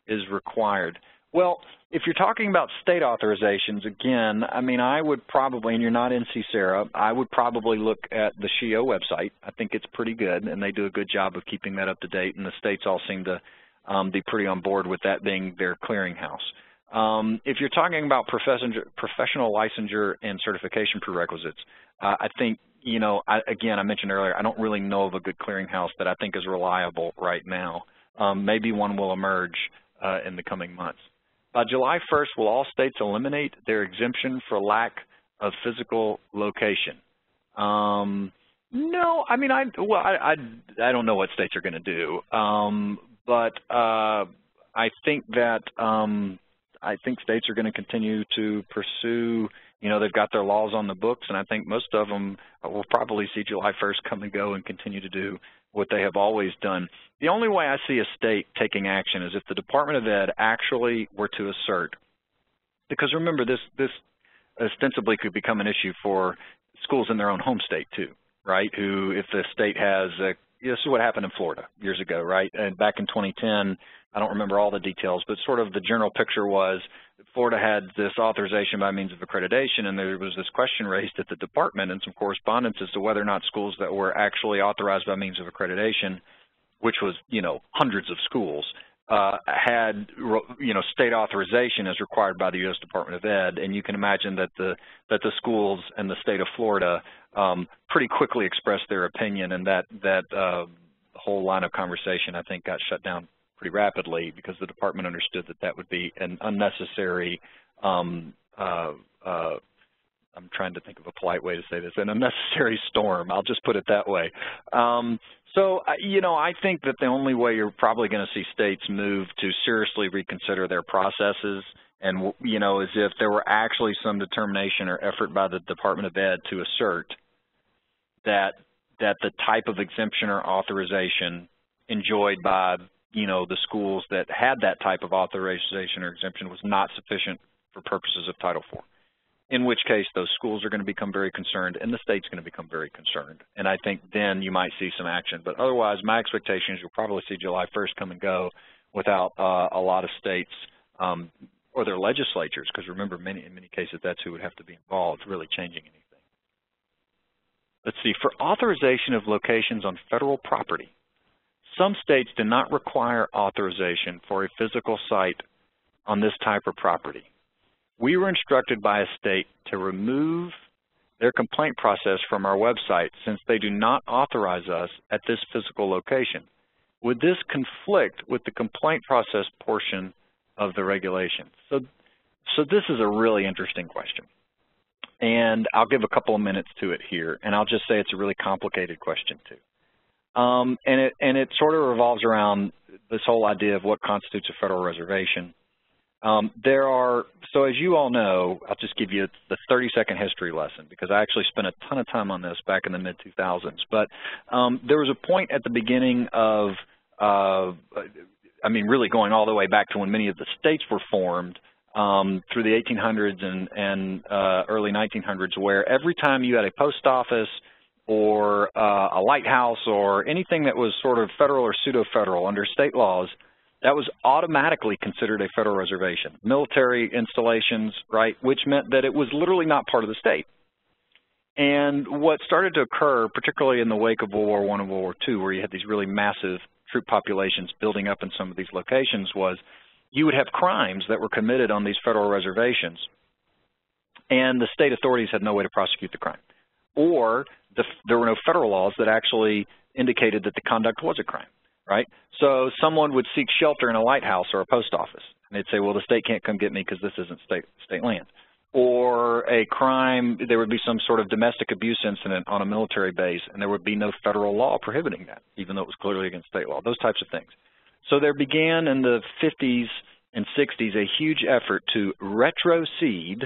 is required? Well, if you're talking about state authorizations, again, I mean, I would probably, and you're not in CSERA, I would probably look at the SHIO website. I think it's pretty good, and they do a good job of keeping that up to date, and the states all seem to be pretty on board with that being their clearinghouse. If you're talking about professional licensure and certification prerequisites, I think, you know, again, I mentioned earlier, I don't really know of a good clearinghouse that I think is reliable right now. Maybe one will emerge in the coming months. By July 1st, will all states eliminate their exemption for lack of physical location? No, I mean, I don't know what states are going to do, but I think that states are going to continue to pursue. You know, they've got their laws on the books, and I think most of them will probably see July 1st come and go and continue to do what they have always done. The only way I see a state taking action is if the Department of Ed actually were to assert, because remember, this ostensibly could become an issue for schools in their own home state too, right? Who, if the state has this is what happened in Florida years ago, right? And back in 2010, I don't remember all the details, but sort of the general picture was Florida had this authorization by means of accreditation, and there was this question raised at the department and some correspondence as to whether or not schools that were actually authorized by means of accreditation, which was, you know, hundreds of schools, had, you know, state authorization as required by the U.S. Department of Ed. And you can imagine that the schools and the state of Florida pretty quickly expressed their opinion, and that whole line of conversation, I think, got shut down pretty rapidly because the department understood that that would be an unnecessary, I'm trying to think of a polite way to say this, an unnecessary storm. I'll just put it that way. So, you know, I think that the only way you're probably going to see states move to seriously reconsider their processes, and, you know, is if there were actually some determination or effort by the Department of Ed to assert that the type of exemption or authorization enjoyed by, you know, the schools that had that type of authorization or exemption was not sufficient for purposes of Title IV. In which case, those schools are going to become very concerned, and the state's going to become very concerned. And I think then you might see some action. But otherwise, my expectation is you'll probably see July 1st come and go without a lot of states or their legislatures, because remember, in many cases, that's who would have to be involved, really changing anything. Let's see. For authorization of locations on federal property, some states do not require authorization for a physical site on this type of property. We were instructed by a state to remove their complaint process from our website since they do not authorize us at this physical location. Would this conflict with the complaint process portion of the regulation? So this is a really interesting question. And I'll give a couple of minutes to it here, and I'll just say it's a really complicated question too. And it sort of revolves around this whole idea of what constitutes a federal reservation. So as you all know, I'll just give you the 30-second history lesson because I actually spent a ton of time on this back in the mid-2000s. But there was a point at the beginning of, really going all the way back to when many of the states were formed through the 1800s and early 1900s, where every time you had a post office or a lighthouse or anything that was sort of federal or pseudo-federal under state laws, that was automatically considered a federal reservation. Military installations, right, which meant that it was literally not part of the state. And what started to occur, particularly in the wake of World War I and World War II, where you had these really massive troop populations building up in some of these locations, was you would have crimes that were committed on these federal reservations, and the state authorities had no way to prosecute the crime. Or there were no federal laws that actually indicated that the conduct was a crime. Right? So someone would seek shelter in a lighthouse or a post office, and they'd say, well, the state can't come get me because this isn't state land. Or a crime, there would be some sort of domestic abuse incident on a military base, and there would be no federal law prohibiting that, even though it was clearly against state law, those types of things. So there began in the 50s and 60s a huge effort to retrocede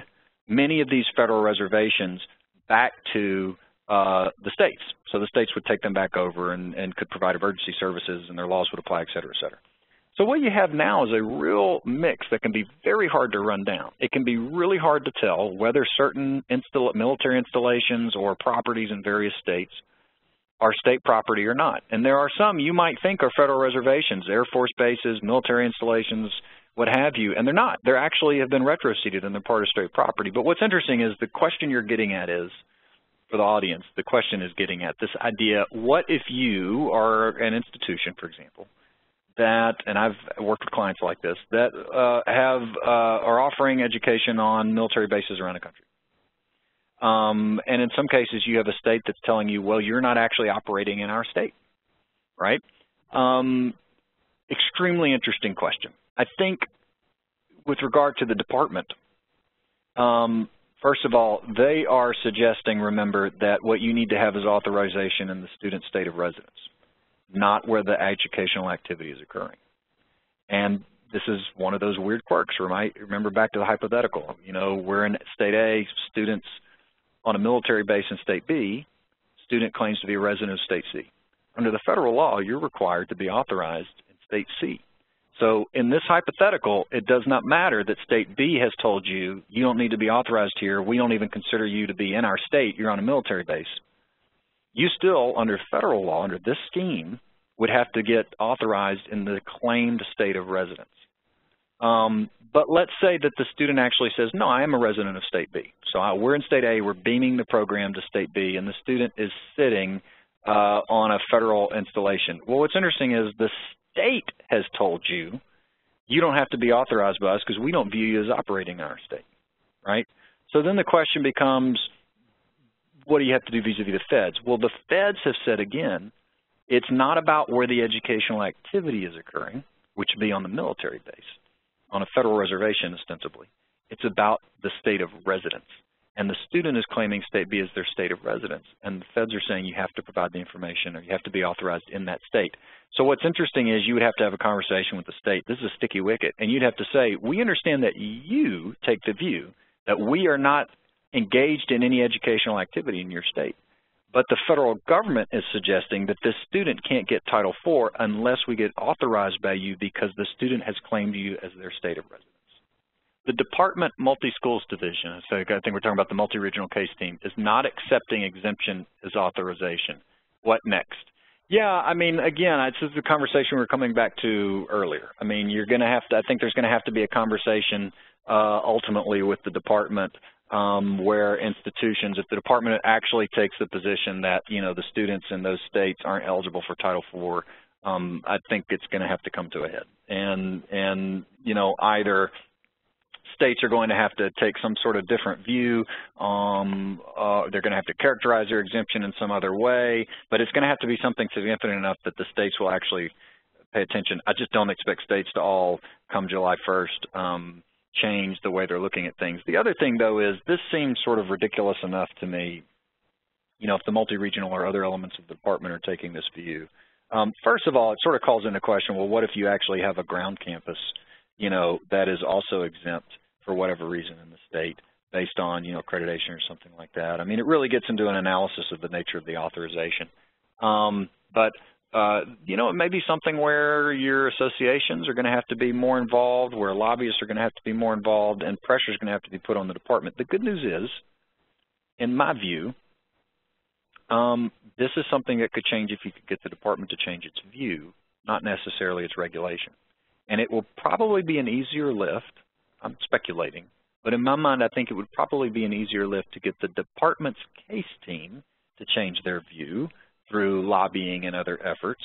many of these federal reservations back to the states. So the states would take them back over and could provide emergency services, and their laws would apply, et cetera, et cetera. So what you have now is a real mix that can be very hard to run down. It can be really hard to tell whether certain military installations or properties in various states are state property or not. And there are some you might think are federal reservations, Air Force bases, military installations, what have you, and they're not. They actually have been retroceded and they're part of state property. But what's interesting is the question you're getting at is, for the audience, the question is getting at this idea, what if you are an institution, for example, that, and I've worked with clients like this, that are offering education on military bases around the country. And in some cases, you have a state that's telling you, well, you're not actually operating in our state, right? Extremely interesting question. I think with regard to the department, first of all, they are suggesting, remember, that what you need to have is authorization in the student's state of residence, not where the educational activity is occurring. And this is one of those weird quirks. Remember back to the hypothetical. You know, we're in state A, students on a military base in state B, student claims to be a resident of state C. Under the federal law, you're required to be authorized in state C. So in this hypothetical, it does not matter that state B has told you, you don't need to be authorized here, we don't even consider you to be in our state, you're on a military base. You still, under federal law, under this scheme, would have to get authorized in the claimed state of residence. But let's say that the student actually says, no, I am a resident of state B. So we're in state A, we're beaming the program to state B, and the student is sitting on a federal installation. Well, what's interesting is the state has told you, you don't have to be authorized by us because we don't view you as operating in our state, right? So then the question becomes, what do you have to do vis-a-vis the feds? Well, the feds have said again, it's not about where the educational activity is occurring, which would be on the military base, on a federal reservation ostensibly. It's about the state of residence. And the student is claiming state B as their state of residence. And the feds are saying you have to provide the information or you have to be authorized in that state. So what's interesting is you would have to have a conversation with the state. This is a sticky wicket. And you'd have to say, we understand that you take the view that we are not engaged in any educational activity in your state. But the federal government is suggesting that this student can't get Title IV unless we get authorized by you because the student has claimed you as their state of residence. The Department Multi-Schools Division, so I think we're talking about the multi-regional case team, is not accepting exemption as authorization. What next? Yeah, I mean, again, this is the conversation we were coming back to earlier. I mean, you're going to have to, I think there's going to have to be a conversation ultimately with the department where institutions, if the department actually takes the position that, you know, the students in those states aren't eligible for Title IV, I think it's going to have to come to a head. And you know, either states are going to have to take some sort of different view. They're going to have to characterize their exemption in some other way, but it's going to have to be something significant enough that the states will actually pay attention. I just don't expect states to all come July 1st change the way they're looking at things. The other thing, though, is this seems sort of ridiculous enough to me, you know, if the multi-regional or other elements of the department are taking this view. First of all, it sort of calls into question, well, what if you actually have a ground campus, you know, that is also exempt for whatever reason in the state based on, you know, accreditation or something like that. I mean, it really gets into an analysis of the nature of the authorization. You know, it may be something where your associations are going to have to be more involved, where lobbyists are going to have to be more involved, and pressure is going to have to be put on the department. The good news is, in my view, this is something that could change if you could get the department to change its view, not necessarily its regulation. And it will probably be an easier lift. I'm speculating. But in my mind, I think it would probably be an easier lift to get the department's case team to change their view through lobbying and other efforts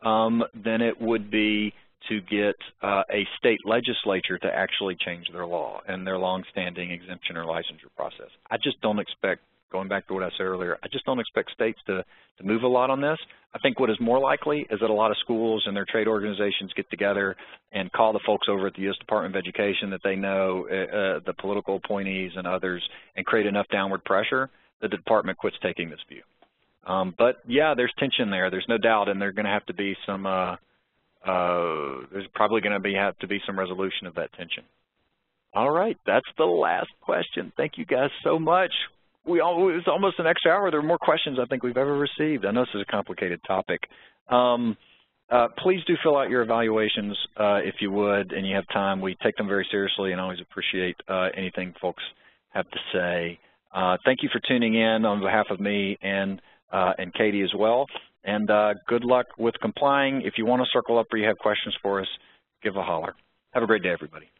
than it would be to get a state legislature to actually change their law and their longstanding exemption or licensure process. I just don't expect, going back to what I said earlier, I just don't expect states to move a lot on this. I think what is more likely is that a lot of schools and their trade organizations get together and call the folks over at the U.S. Department of Education that they know, the political appointees and others, and create enough downward pressure that the department quits taking this view. But yeah, there's tension there. There's no doubt, and there's going to have to be some. There's probably going to have to be some resolution of that tension. All right, that's the last question. Thank you guys so much. It was almost an extra hour. There are more questions I think we've ever received. I know this is a complicated topic. Please do fill out your evaluations if you would, and you have time. We take them very seriously and always appreciate anything folks have to say. Thank you for tuning in on behalf of me and Katie as well. And good luck with complying. If you want to circle up or you have questions for us, give a holler. Have a great day, everybody.